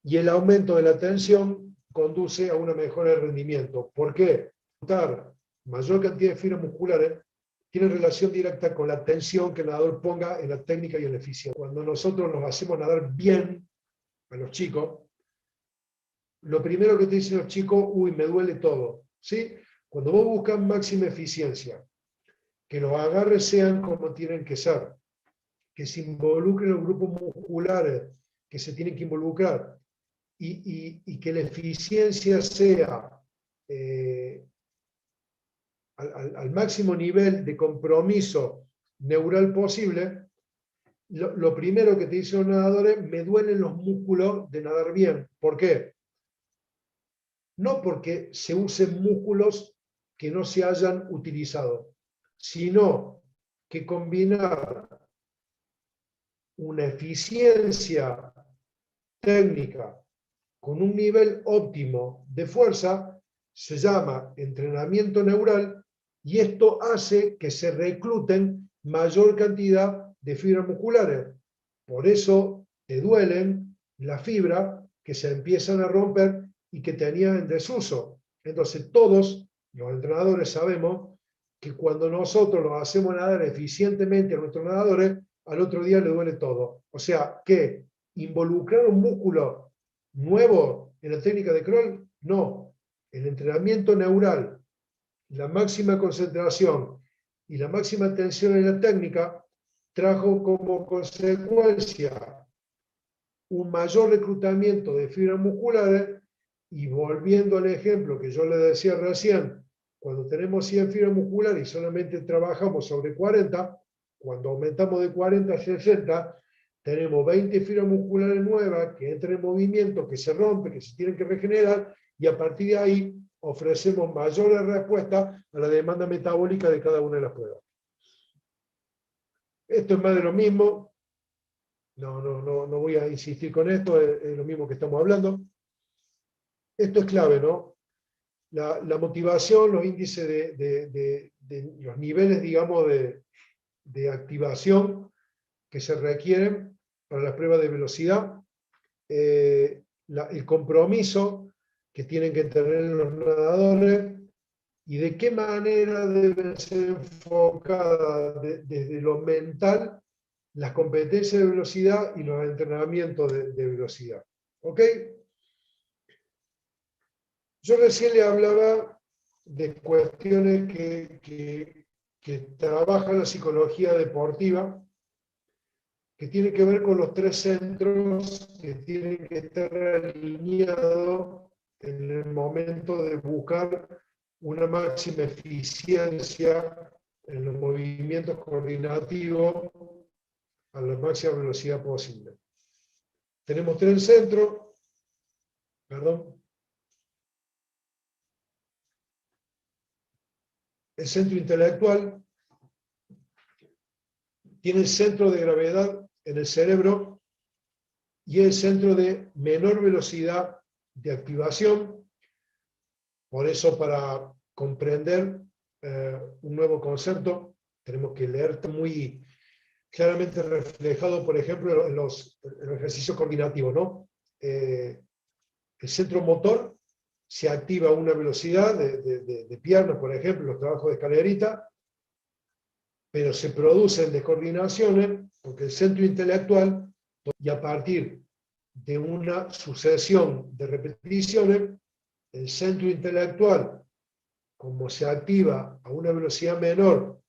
y el aumento de la tensión conduce a una mejora de rendimiento. ¿Por qué? Mayor cantidad de fibras musculares tiene relación directa con la tensión que el nadador ponga en la técnica y en la eficiencia. Cuando nosotros nos hacemos nadar bien a los chicos, lo primero que te dicen los chicos: uy, me duele todo, ¿sí? Cuando vos buscas máxima eficiencia, que los agarres sean como tienen que ser, que se involucren los grupos musculares que se tienen que involucrar, y que la eficiencia sea al máximo nivel de compromiso neural posible, lo primero que te dicen los nadadores: me duelen los músculos de nadar bien. ¿Por qué? No porque se usen músculos que no se hayan utilizado, sino que combinar una eficiencia técnica con un nivel óptimo de fuerza se llama entrenamiento neural, y esto hace que se recluten mayor cantidad de fibras musculares. Por eso te duelen las fibras que se empiezan a romper y que tenían en desuso. Entonces todos los entrenadores sabemos que cuando nosotros los hacemos nadar eficientemente a nuestros nadadores, al otro día le duele todo. O sea que involucrar un músculo nuevo en la técnica de crawl, no. El entrenamiento neural, la máxima concentración y la máxima tensión en la técnica trajo como consecuencia un mayor reclutamiento de fibras musculares. Y volviendo al ejemplo que yo le decía recién, cuando tenemos 100 fibras musculares y solamente trabajamos sobre 40, cuando aumentamos de 40 a 60, tenemos 20 fibras musculares nuevas que entran en movimiento, que se rompen, que se tienen que regenerar, y a partir de ahí ofrecemos mayores respuestas a la demanda metabólica de cada una de las pruebas. Esto es más de lo mismo, no voy a insistir con esto, es lo mismo que estamos hablando. Esto es clave, ¿no? La motivación, los índices de los niveles, digamos, de activación que se requieren para las pruebas de velocidad, el compromiso que tienen que tener los nadadores y de qué manera deben ser enfocadas desde lo mental las competencias de velocidad y los entrenamientos de velocidad. ¿Ok? Yo recién le hablaba de cuestiones que trabaja la psicología deportiva, que tiene que ver con los 3 centros que tienen que estar alineados en el momento de buscar una máxima eficiencia en los movimientos coordinativos a la máxima velocidad posible. Tenemos 3 centros, perdón. El centro intelectual tiene el centro de gravedad en el cerebro y el centro de menor velocidad de activación. Por eso, para comprender un nuevo concepto, tenemos que leer muy claramente reflejado, por ejemplo, en los ejercicios coordinativos, ¿no? El centro motor se activa a una velocidad de piernas, por ejemplo, los trabajos de escalerita, pero se producen descoordinaciones porque el centro intelectual, y a partir de una sucesión de repeticiones, el centro intelectual, como se activa a una velocidad menor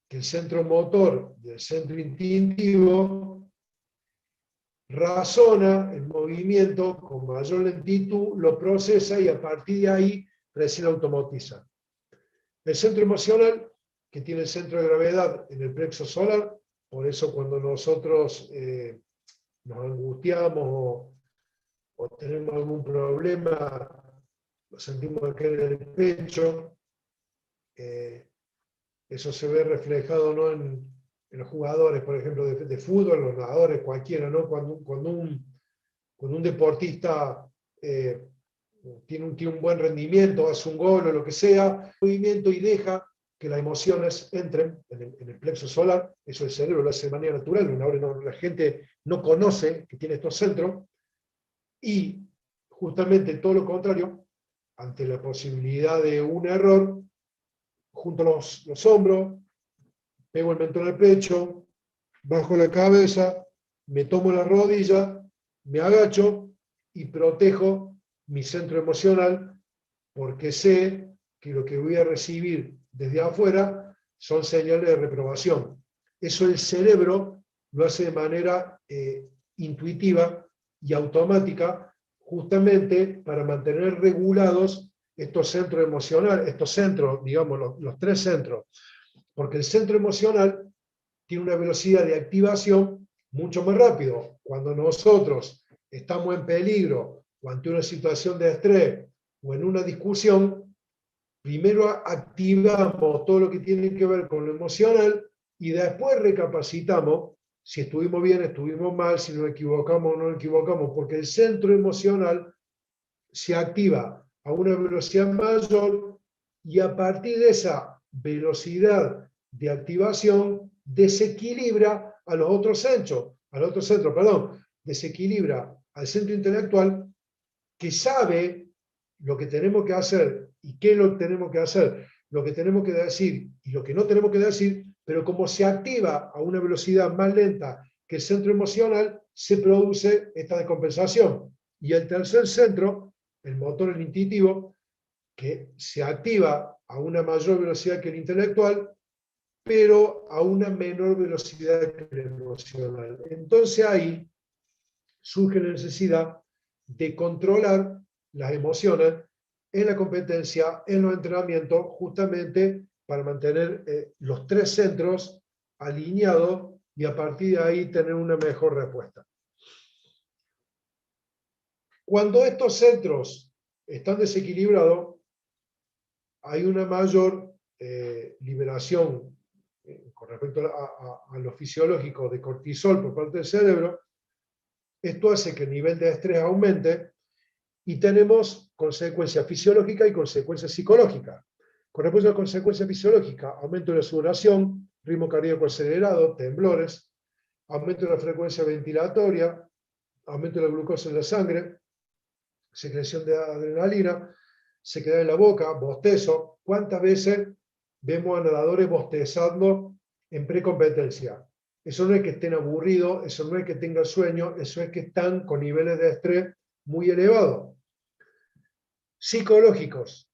que el centro motor y el centro instintivo, razona el movimiento con mayor lentitud, lo procesa y a partir de ahí recién automatiza. El centro emocional, que tiene el centro de gravedad en el plexo solar, por eso cuando nosotros nos angustiamos o tenemos algún problema, lo sentimos acá en el pecho, eso se ve reflejado, ¿no?, en los jugadores, por ejemplo, de fútbol, los nadadores, cualquiera, ¿no? Cuando un deportista tiene un buen rendimiento, hace un gol o lo que sea, movimiento y deja que las emociones entren en el plexo solar, eso el cerebro lo hace de manera natural, la gente no conoce que tiene estos centros, y justamente todo lo contrario, ante la posibilidad de un error, junto los hombros, pego el mentón al pecho, bajo la cabeza, me tomo la rodilla, me agacho y protejo mi centro emocional, porque sé que lo que voy a recibir desde afuera son señales de reprobación. Eso el cerebro lo hace de manera intuitiva y automática, justamente para mantener regulados estos centros emocionales, estos centros, digamos, los 3 centros, porque el centro emocional tiene una velocidad de activación mucho más rápido. Cuando nosotros estamos en peligro o ante una situación de estrés o en una discusión, primero activamos todo lo que tiene que ver con lo emocional y después recapacitamos si estuvimos bien, estuvimos mal, si nos equivocamos o no nos equivocamos, porque el centro emocional se activa a una velocidad mayor y a partir de esa velocidad de activación desequilibra a los otros centros, desequilibra al centro intelectual, que sabe lo que tenemos que hacer y qué lo tenemos que hacer, lo que tenemos que decir y lo que no tenemos que decir, pero como se activa a una velocidad más lenta que el centro emocional, se produce esta descompensación. Y el tercer centro, el motor, el instintivo, que se activa a una mayor velocidad que el intelectual, pero a una menor velocidad que el emocional. Entonces ahí surge la necesidad de controlar las emociones en la competencia, en los entrenamientos, justamente para mantener los 3 centros alineados y a partir de ahí tener una mejor respuesta. Cuando estos centros están desequilibrados, hay una mayor liberación con respecto a lo fisiológico de cortisol por parte del cerebro. Esto hace que el nivel de estrés aumente y tenemos consecuencias fisiológicas y consecuencias psicológicas. Con respecto a la consecuencia fisiológica, aumento de la sudoración, ritmo cardíaco acelerado, temblores, aumento de la frecuencia ventilatoria, aumento de la glucosa en la sangre, secreción de adrenalina, sequedad en la boca, bostezo. ¿Cuántas veces vemos a nadadores bostezando en precompetencia? Eso no es que estén aburridos, eso no es que tengan sueño, eso es que están con niveles de estrés muy elevados. Psicológicos,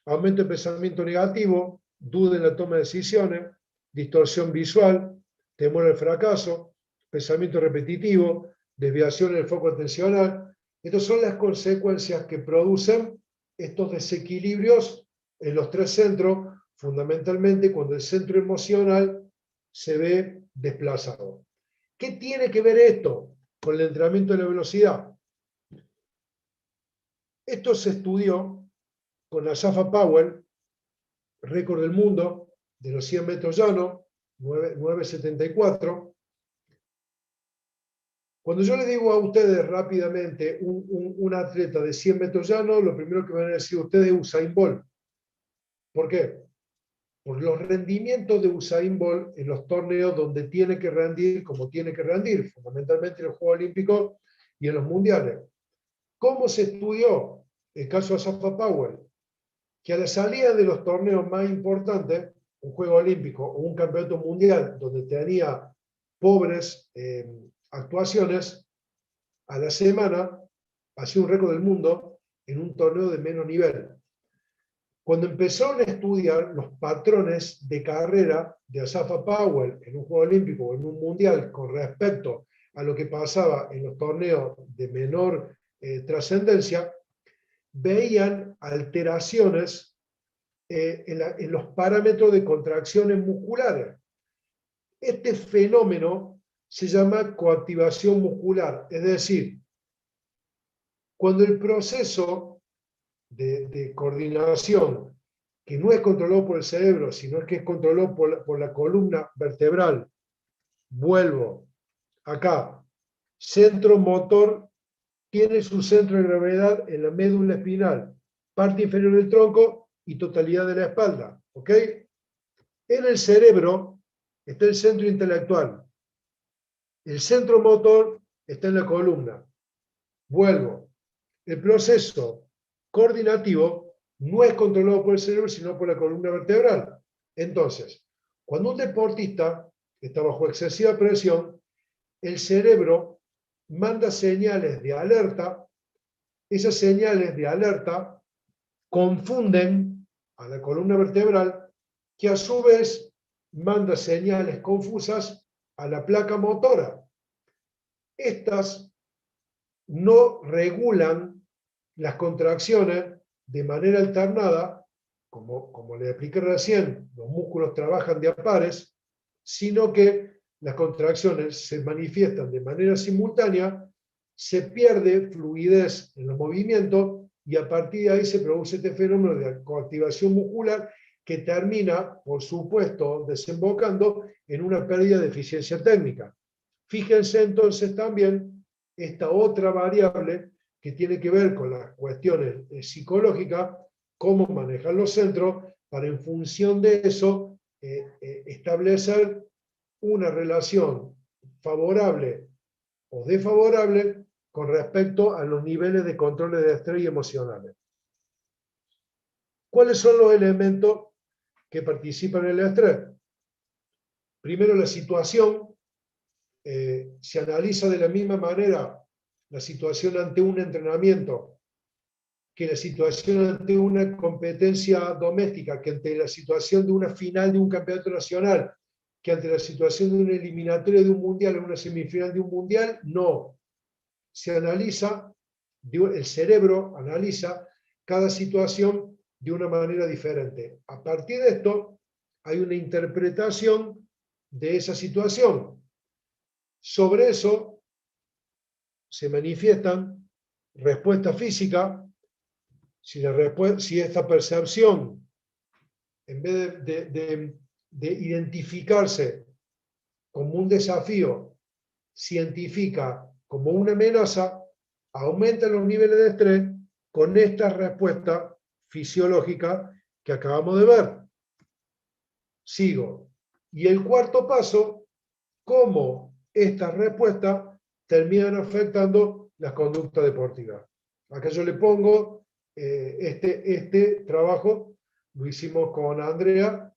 aumento de pensamiento negativo, duda en la toma de decisiones, distorsión visual, temor al fracaso, pensamiento repetitivo, desviación en el foco atencional. Estas son las consecuencias que producen estos desequilibrios en los tres centros, fundamentalmente cuando el centro emocional se ve desplazado. ¿Qué tiene que ver esto con el entrenamiento de la velocidad? Esto se estudió con Asafa Powell, récord del mundo de los 100 metros llanos, 9.74. Cuando yo les digo a ustedes rápidamente un atleta de 100 metros llanos, lo primero que van a decir ustedes es Usain Bolt. ¿Por qué? Por los rendimientos de Usain Bolt en los torneos donde tiene que rendir como tiene que rendir, fundamentalmente en los Juegos Olímpicos y en los Mundiales. ¿Cómo se estudió el caso de Asafa Powell? Que a la salida de los torneos más importantes, un Juego Olímpico o un Campeonato Mundial, donde tenía pobres actuaciones, a la semana hacía un récord del mundo en un torneo de menos nivel. Cuando empezaron a estudiar los patrones de carrera de Asafa Powell en un Juego Olímpico o en un Mundial con respecto a lo que pasaba en los torneos de menor trascendencia, veían alteraciones en los parámetros de contracciones musculares. Este fenómeno se llama coactivación muscular, es decir, cuando el proceso de coordinación, que no es controlado por el cerebro, sino que es controlado por la columna vertebral, vuelvo acá, centro motor tiene su centro de gravedad en la médula espinal, parte inferior del tronco y totalidad de la espalda. ¿Ok? En el cerebro está el centro intelectual. El centro motor está en la columna. Vuelvo. El proceso coordinativo no es controlado por el cerebro, sino por la columna vertebral. Entonces, cuando un deportista está bajo excesiva presión, el cerebro manda señales de alerta. Esas señales de alerta confunden a la columna vertebral, que a su vez manda señales confusas a la placa motora. Estas no regulan las contracciones de manera alternada, como le expliqué recién, los músculos trabajan de a pares, sino que las contracciones se manifiestan de manera simultánea, se pierde fluidez en los movimientos y a partir de ahí se produce este fenómeno de coactivación muscular que termina, por supuesto, desembocando en una pérdida de eficiencia técnica. Fíjense entonces también esta otra variable que tiene que ver con las cuestiones psicológicas, cómo manejar los centros, para en función de eso establecer una relación favorable o desfavorable con respecto a los niveles de controles de estrés y emocionales. ¿Cuáles son los elementos que participan en el estrés? Primero, la situación. Se analiza de la misma manera la situación ante un entrenamiento que la situación ante una competencia doméstica, que ante la situación de una final de un campeonato nacional, que ante la situación de una eliminatoria de un mundial o una semifinal de un mundial. No. Se analiza, el cerebro analiza cada situación de una manera diferente. A partir de esto, hay una interpretación de esa situación. Sobre eso se manifiestan respuestas físicas si esta percepción, en vez de identificarse como un desafío, se identifica como una amenaza, aumenta los niveles de estrés con esta respuesta fisiológica que acabamos de ver. Sigo. Y el cuarto paso, cómo estas respuestas terminan afectando las conductas deportivas. Acá yo le pongo este trabajo, lo hicimos con Andrea,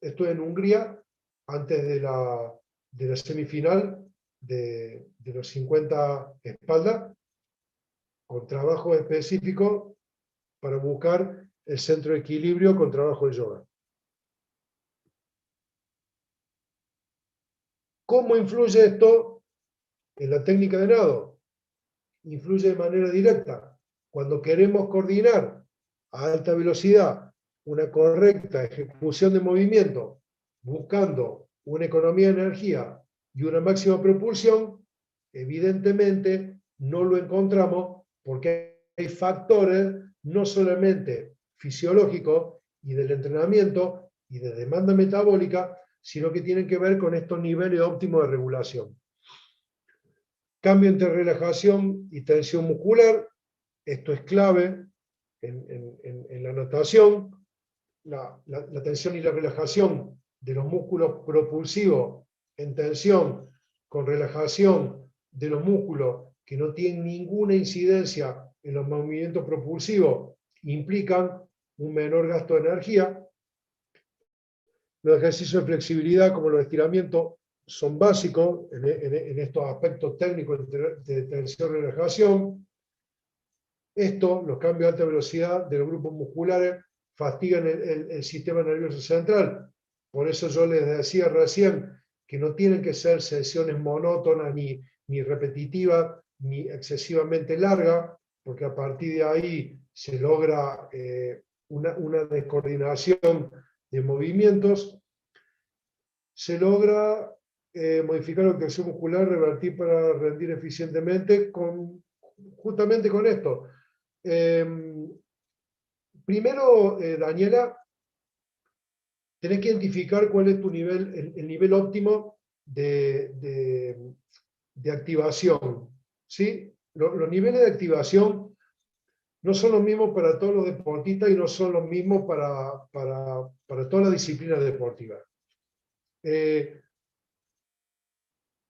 esto en Hungría, antes de la semifinal de los 50 espaldas, con trabajo específico para buscar el centro de equilibrio con trabajo de yoga. ¿Cómo influye esto en la técnica de nado? Influye de manera directa. Cuando queremos coordinar a alta velocidad una correcta ejecución de movimiento, buscando una economía de energía y una máxima propulsión, evidentemente no lo encontramos porque hay factores no solamente fisiológicos y del entrenamiento y de demanda metabólica, sino que tienen que ver con estos niveles óptimos de regulación. Cambio entre relajación y tensión muscular, esto es clave en la natación, la tensión y la relajación de los músculos propulsivos en tensión con relajación de los músculos que no tienen ninguna incidencia en los movimientos propulsivos implican un menor gasto de energía. Los ejercicios de flexibilidad, como los estiramientos, son básicos en estos aspectos técnicos de tensión y relajación. Los cambios de alta velocidad de los grupos musculares, fastigan el sistema nervioso central. Por eso yo les decía recién que no tienen que ser sesiones monótonas, ni repetitivas, ni excesivamente largas, porque a partir de ahí se logra una descoordinación de movimientos. Se logra modificar la tensión muscular, revertir para rendir eficientemente, justamente con esto. Primero, Daniela, tenés que identificar cuál es tu nivel, el nivel óptimo de activación. ¿Sí? Los niveles de activación no son los mismos para todos los deportistas y no son los mismos para todas las disciplinas deportivas.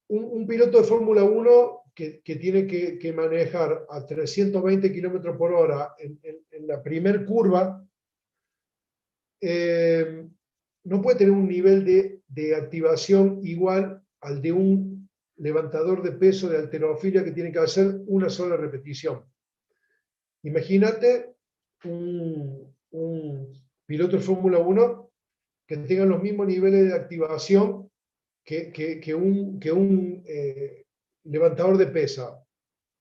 Un piloto de Fórmula 1 que tiene que manejar a 320 km por hora en la primer curva, no puede tener un nivel de activación igual al de un levantador de peso de halterofilia que tiene que hacer una sola repetición. Imagínate un piloto de Fórmula 1 que tenga los mismos niveles de activación que un levantador de pesa,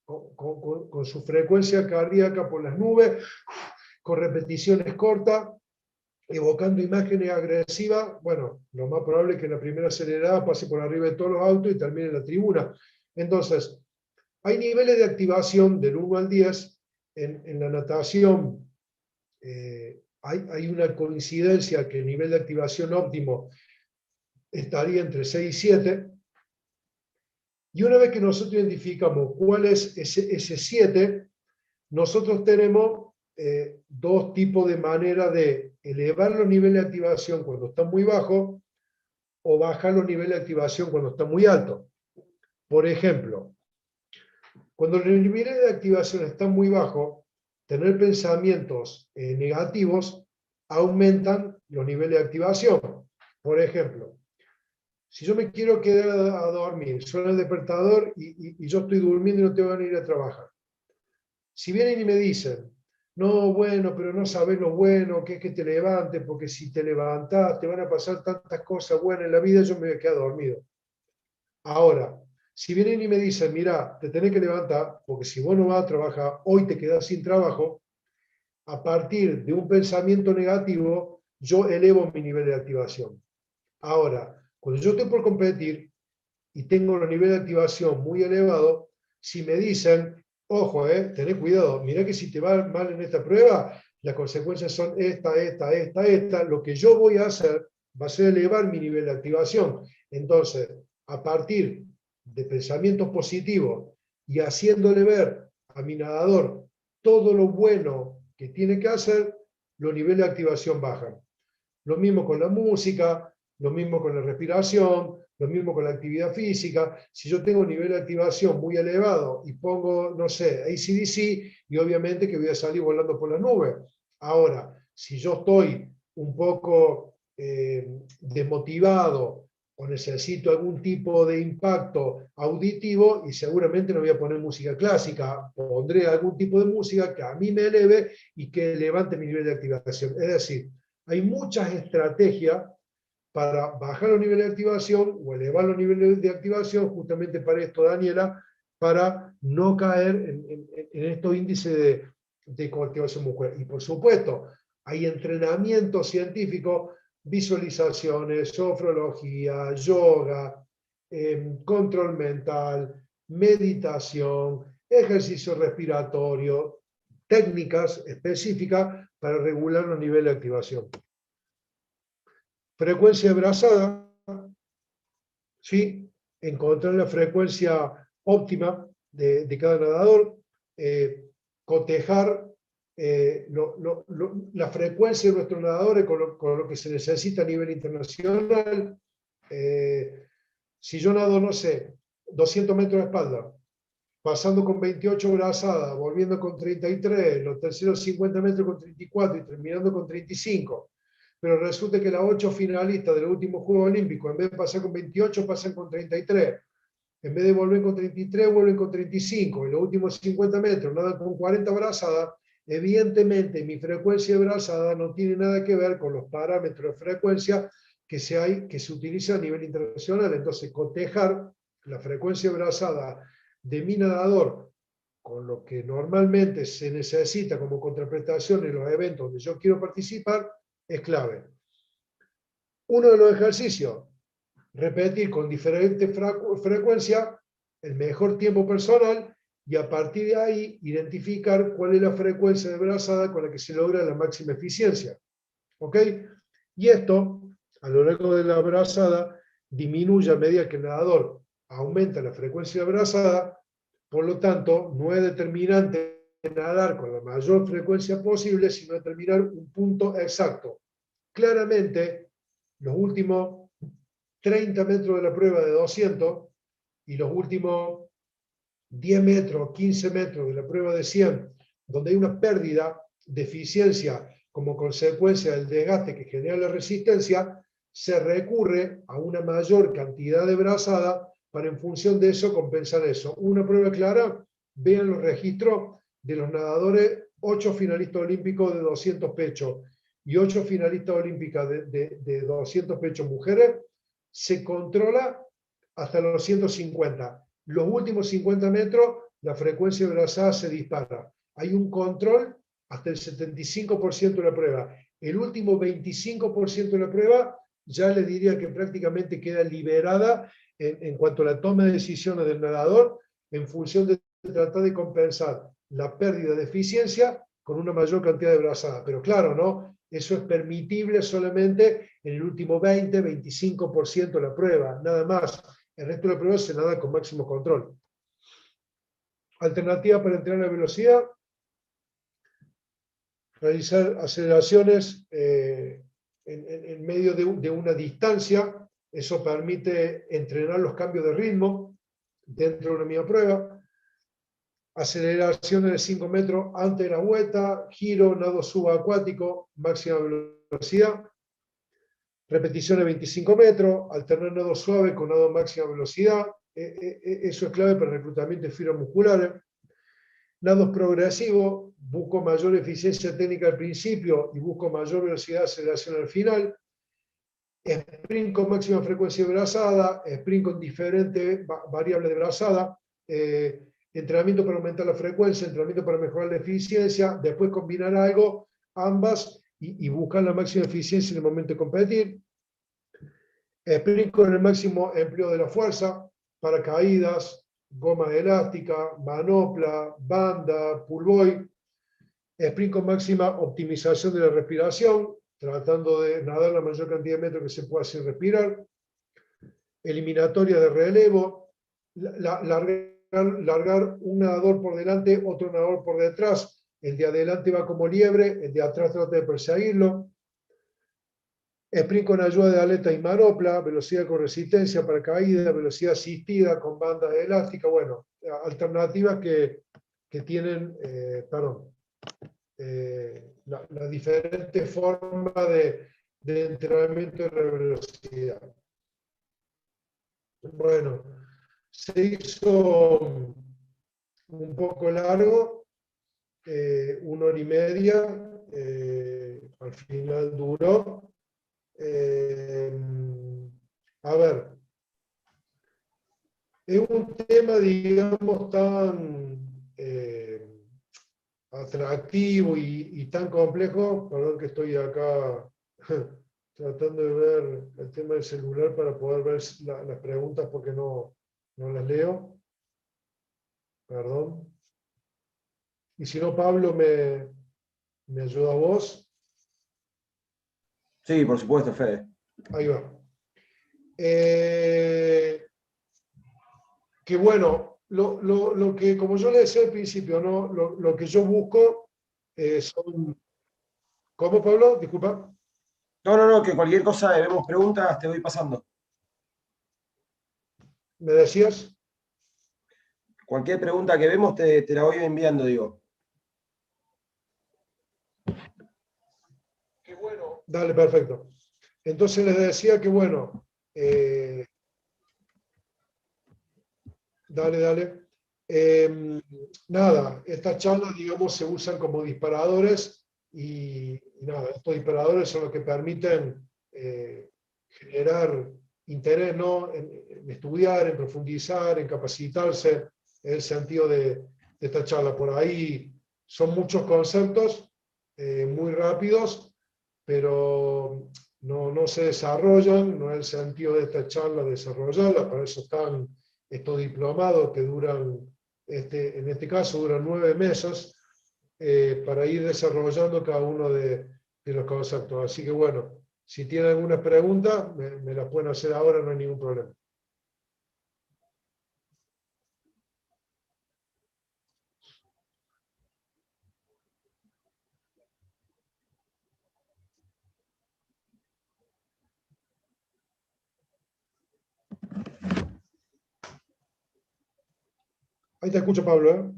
con su frecuencia cardíaca por las nubes, con repeticiones cortas, evocando imágenes agresivas. Bueno, lo más probable es que en la primera acelerada pase por arriba de todos los autos y termine en la tribuna. Entonces, hay niveles de activación del 1 al 10. En la natación hay una coincidencia que el nivel de activación óptimo estaría entre 6 y 7. Y una vez que nosotros identificamos cuál es ese 7, nosotros tenemos dos tipos de manera de elevar los niveles de activación cuando están muy bajos o bajar los niveles de activación cuando están muy altos. Por ejemplo, cuando los niveles de activación están muy bajos, tener pensamientos negativos aumentan los niveles de activación. Por ejemplo, si yo me quiero quedar a dormir, suena el despertador y yo estoy durmiendo y no tengo ganas de ir a trabajar. Si vienen y me dicen, no, bueno, pero no sabes lo bueno que es que te levantes, porque si te levantás te van a pasar tantas cosas buenas en la vida, yo me voy a quedar dormido. Ahora, si vienen y me dicen, mira, te tenés que levantar, porque si vos no vas a trabajar, hoy te quedás sin trabajo, a partir de un pensamiento negativo, yo elevo mi nivel de activación. Ahora, cuando yo estoy por competir y tengo los niveles de activación muy elevados, si me dicen, ojo, tenés cuidado, mirá que si te va mal en esta prueba, las consecuencias son esta. Lo que yo voy a hacer va a ser elevar mi nivel de activación. Entonces, a partir de pensamientos positivos y haciéndole ver a mi nadador todo lo bueno que tiene que hacer, los niveles de activación bajan. Lo mismo con la música, lo mismo con la respiración, lo mismo con la actividad física. Si yo tengo un nivel de activación muy elevado y pongo, no sé, AC/DC, y obviamente que voy a salir volando por las nubes. Ahora, si yo estoy un poco desmotivado o necesito algún tipo de impacto auditivo, y seguramente no voy a poner música clásica, pondré algún tipo de música que a mí me eleve y que levante mi nivel de activación. Es decir, hay muchas estrategias para bajar los niveles de activación o elevar los niveles de activación, justamente para esto, Daniela, para no caer en estos índices de coactivación muscular. Y por supuesto, hay entrenamiento científico, visualizaciones, sofrología, yoga, control mental, meditación, ejercicio respiratorio, técnicas específicas para regular los niveles de activación. Frecuencia de brazada, ¿sí? Encontrar la frecuencia óptima de cada nadador, cotejar la frecuencia de nuestros nadadores con lo que se necesita a nivel internacional. Si yo nado, no sé, 200 metros de espalda, pasando con 28 brazadas, volviendo con 33, los terceros 50 metros con 34 y terminando con 35. Pero resulta que las 8 finalistas del último Juego Olímpico, en vez de pasar con 28, pasan con 33. En vez de volver con 33, vuelven con 35. En los últimos 50 metros nadan con 40 brazadas. Evidentemente, mi frecuencia de brazada no tiene nada que ver con los parámetros de frecuencia que se utiliza a nivel internacional. Entonces, cotejar la frecuencia de brazada de mi nadador con lo que normalmente se necesita como contraprestación en los eventos donde yo quiero participar, es clave. Uno de los ejercicios, repetir con diferente frecuencia el mejor tiempo personal y a partir de ahí identificar cuál es la frecuencia de brazada con la que se logra la máxima eficiencia. ¿Ok? Y esto, a lo largo de la brazada, disminuye a medida que el nadador aumenta la frecuencia de brazada, por lo tanto, no es determinante nadar con la mayor frecuencia posible, sino determinar un punto exacto. Claramente, los últimos 30 metros de la prueba de 200 y los últimos 10 metros, 15 metros de la prueba de 100, donde hay una pérdida de eficiencia como consecuencia del desgaste que genera la resistencia, se recurre a una mayor cantidad de brazada para en función de eso compensar eso. Una prueba clara, vean los registros de los nadadores, 8 finalistas olímpicos de 200 pechos y 8 finalistas olímpicas de 200 pechos mujeres, se controla hasta los 150. Los últimos 50 metros, la frecuencia de brazada se dispara. Hay un control hasta el 75% de la prueba. El último 25% de la prueba ya le diría que prácticamente queda liberada en cuanto a la toma de decisiones del nadador en función de tratar de compensar la pérdida de eficiencia con una mayor cantidad de brazada. Pero claro, ¿no? Eso es permitible solamente en el último 20-25% de la prueba, nada más. El resto de la prueba se nada con máximo control. Alternativa para entrenar la velocidad: realizar aceleraciones en medio de una distancia. Eso permite entrenar los cambios de ritmo dentro de una misma prueba. Aceleraciones de 5 metros antes de la vuelta, giro, nado subacuático, máxima velocidad. Repeticiones de 25 metros, alternar nado suave con nado máxima velocidad. Eso es clave para el reclutamiento de fibras musculares. Nados progresivos, busco mayor eficiencia técnica al principio y busco mayor velocidad de aceleración al final. Sprint con máxima frecuencia de brazada, sprint con diferentes variables de brazada, entrenamiento para aumentar la frecuencia, entrenamiento para mejorar la eficiencia, después combinar algo, ambas, y buscar la máxima eficiencia en el momento de competir. Sprint con el máximo empleo de la fuerza, para caídas, goma elástica, manopla, banda, pull buoy, sprint con máxima optimización de la respiración, tratando de nadar la mayor cantidad de metros que se pueda sin respirar, eliminatoria de relevo, largar un nadador por delante, otro nadador por detrás, el de adelante va como liebre, el de atrás trata de perseguirlo, sprint con ayuda de aleta y manopla, velocidad con resistencia para caída, velocidad asistida con bandas elásticas, bueno, alternativas que tienen, la diferente forma de entrenamiento de la velocidad. Bueno, se hizo un poco largo, 1 hora y media, al final duró. A ver, es un tema, digamos, tan atractivo y tan complejo, perdón que estoy acá tratando de ver el tema del celular para poder ver las preguntas porque no las leo, perdón. Y si no, Pablo, me ayuda a vos. Sí, por supuesto, Fede. Ahí va. Que bueno, lo que, como yo le decía al principio, ¿no? Lo que yo busco son... ¿Cómo, Pablo? Disculpa. No, que cualquier cosa, vemos preguntas, te voy pasando. ¿Me decías? Cualquier pregunta que vemos te la voy enviando, digo. Qué bueno. Dale, perfecto. Entonces les decía que bueno, dale. Nada, estas charlas, digamos, se usan como disparadores y nada, estos disparadores son los que permiten generar interés, ¿no? En estudiar, en profundizar, en capacitarse, en el sentido de esta charla. Por ahí son muchos conceptos muy rápidos, pero no se desarrollan, no es el sentido de esta charla desarrollarla, para eso están estos diplomados que duran, en este caso, duran 9 meses, para ir desarrollando cada uno de los conceptos. Así que bueno, si tienen alguna pregunta, me la pueden hacer ahora, no hay ningún problema. Ahí te escucho, Pablo, ¿eh?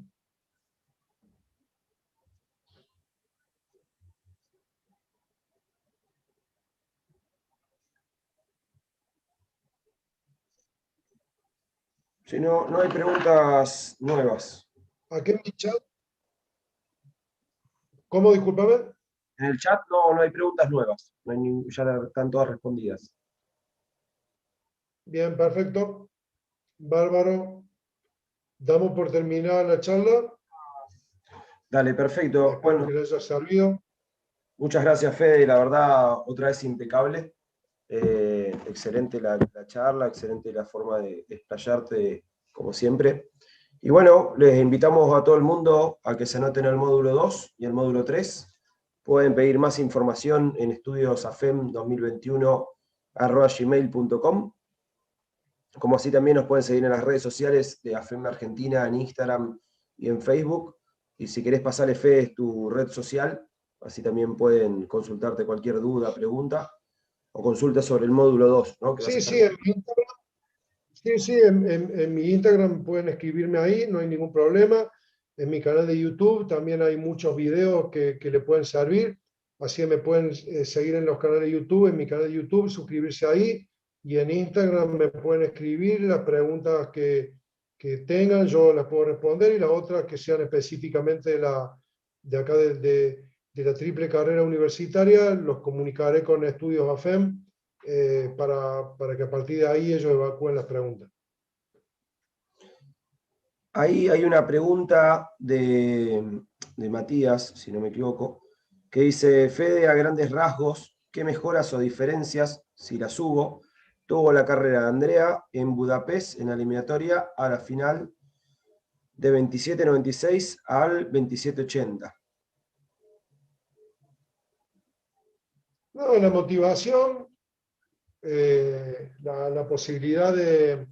Si no, no hay preguntas nuevas. Aquí en mi chat. ¿Cómo? Discúlpame. En el chat no hay preguntas nuevas. No hay ya están todas respondidas. Bien, perfecto. Bárbaro. Damos por terminada la charla. Dale, perfecto. Espero Bueno, que les haya servido. muchas gracias, Fede. La verdad, otra vez impecable. Excelente la charla, excelente la forma de explayarte, como siempre. Y bueno, les invitamos a todo el mundo a que se anoten al módulo 2 y al módulo 3. Pueden pedir más información en estudiosafem2021@gmail.com. Como así también nos pueden seguir en las redes sociales de AFEM Argentina, en Instagram y en Facebook. Y si querés pasarle Fe es tu red social, así también pueden consultarte cualquier duda, pregunta o consulta sobre el módulo 2, ¿no? Que vas a Sí, estar... sí, en mi Instagram pueden escribirme ahí, no hay ningún problema. En mi canal de YouTube también hay muchos videos que le pueden servir. Así que me pueden seguir en los canales de YouTube, en mi canal de YouTube, suscribirse ahí. Y en Instagram me pueden escribir las preguntas que tengan, yo las puedo responder. Y las otras que sean específicamente de acá de la triple carrera universitaria, los comunicaré con Estudios AFEM para que a partir de ahí ellos evacúen las preguntas. Ahí hay una pregunta de Matías, si no me equivoco, que dice, Fede, a grandes rasgos, ¿qué mejoras o diferencias, si las hubo, tuvo la carrera de Andrea en Budapest en la eliminatoria a la final de 27.96 al 27.80. No, la motivación, la posibilidad de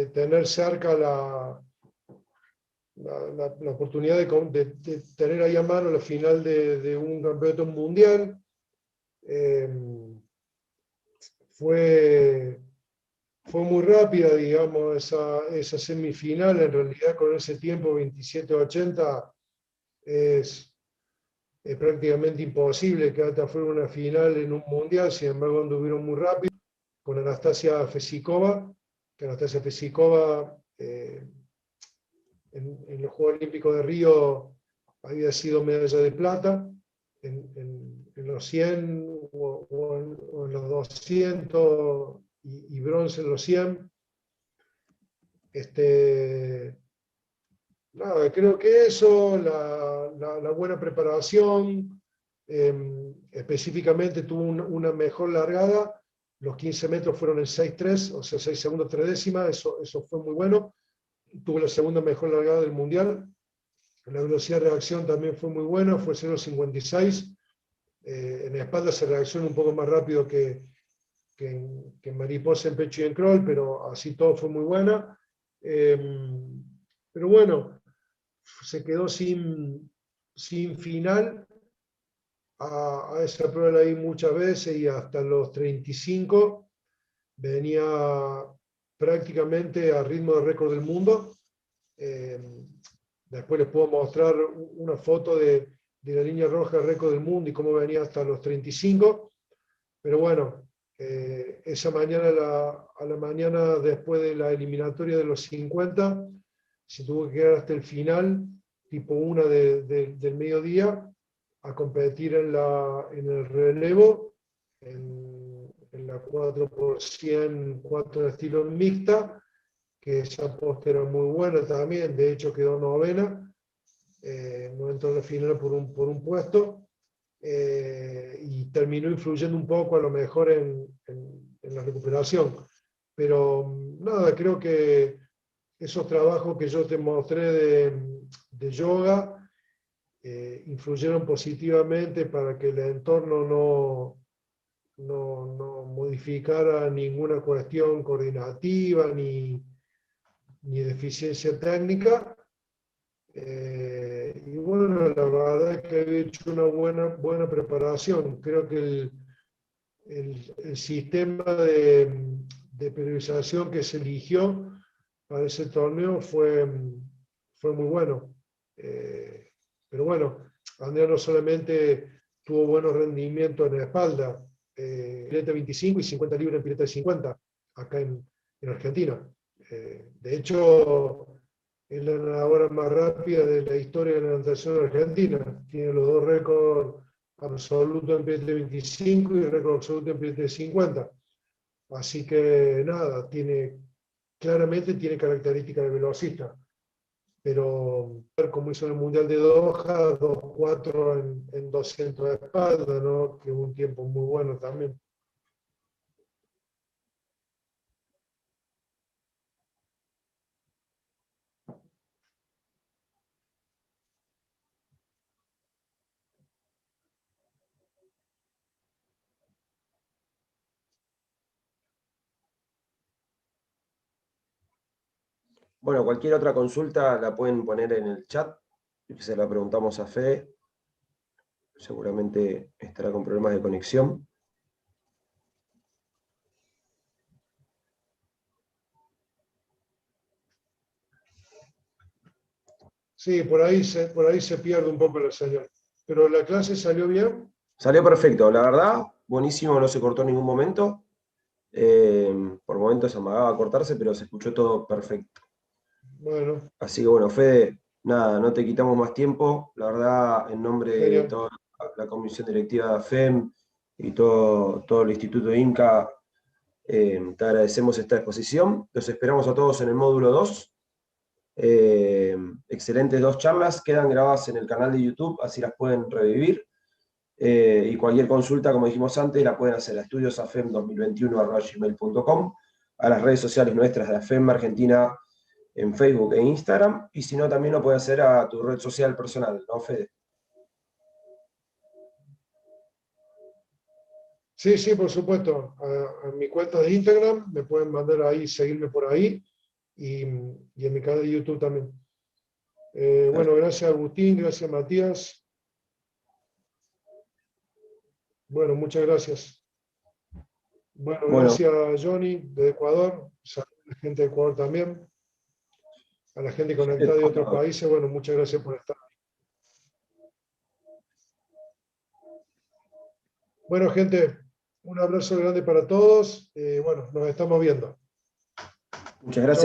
tener cerca la oportunidad de tener ahí a mano la final de un campeonato mundial. Fue muy rápida, digamos, esa semifinal. En realidad, con ese tiempo, 27.80, es prácticamente imposible que hasta fuera una final en un mundial. Sin embargo, anduvieron muy rápido con Anastasia Fesikova, que Anastasia Fesikova en los Juegos Olímpicos de Río había sido medalla de plata en los 100 o en los 200 y bronce en los 100. Nada, creo que eso, la buena preparación, específicamente tuvo una mejor largada. Los 15 metros fueron en 6.3, o sea, 6 segundos 3 décimas, eso fue muy bueno. Tuvo la segunda mejor largada del mundial. La velocidad de reacción también fue muy buena, fue 0.56. En la espalda se reacciona un poco más rápido que en mariposa, en pecho y en crawl, pero así todo fue muy buena. Pero bueno, se quedó sin final. A esa prueba la di muchas veces y hasta los 35 venía prácticamente a ritmo de récord del mundo. Después les puedo mostrar una foto de la línea roja de récord del mundo y cómo venía hasta los 35. Pero bueno, esa mañana, a la mañana después de la eliminatoria de los 50, se tuvo que quedar hasta el final, tipo 1 del mediodía, a competir en el relevo, en la 4x100, 4 de estilo mixta, que esa posta era muy buena también, de hecho quedó novena, no entró en la final por un puesto, y terminó influyendo un poco a lo mejor en la recuperación. Pero nada, creo que esos trabajos que yo te mostré de yoga influyeron positivamente para que el entorno no modificara ninguna cuestión coordinativa ni deficiencia técnica. Y bueno, la verdad es que he hecho una buena preparación. Creo que el sistema de periodización que se eligió para ese torneo fue muy bueno. Pero bueno, Andrea no solamente tuvo buenos rendimientos en la espalda, pileta 25 y 50 libras en pileta de 50, acá en Argentina. De hecho, es la nadadora más rápida de la historia de la natación argentina. Tiene los dos récords absolutos en pileta de 25 y récord absoluto en pileta de 50. Así que nada, claramente tiene características de velocista. Pero como hizo en el Mundial de Doha, 2.4 en 200 de espalda, ¿no? Que es un tiempo muy bueno también. Bueno, cualquier otra consulta la pueden poner en el chat, se la preguntamos a Fede, seguramente estará con problemas de conexión. Sí, por ahí se pierde un poco la señal. Pero la clase salió bien. Salió perfecto, la verdad, buenísimo, no se cortó en ningún momento. Por momentos amagaba a cortarse, pero se escuchó todo perfecto. Bueno. Así que bueno, Fede, nada, no te quitamos más tiempo. La verdad, en nombre de toda la comisión directiva de AFEM y todo el Instituto INCA, te agradecemos esta exposición. Los esperamos a todos en el módulo 2. Excelentes 2 charlas, quedan grabadas en el canal de YouTube, así las pueden revivir. Y cualquier consulta, como dijimos antes, la pueden hacer a estudiosafem2021@gmail.com, a las redes sociales nuestras de AFEM Argentina, en Facebook e Instagram, y si no, también lo puedes hacer a tu red social personal, ¿no, Fede? Sí, sí, por supuesto. A mi cuenta de Instagram me pueden mandar ahí, seguirme por ahí y en mi canal de YouTube también. Bueno, gracias Agustín, gracias Matías. Bueno, muchas gracias. Bueno, Bueno, gracias Johnny de Ecuador. Saludos a la gente de Ecuador también. A la gente conectada de otros países, bueno, muchas gracias por estar. Bueno, gente, un abrazo grande para todos. Bueno, nos estamos viendo. muchas gracias.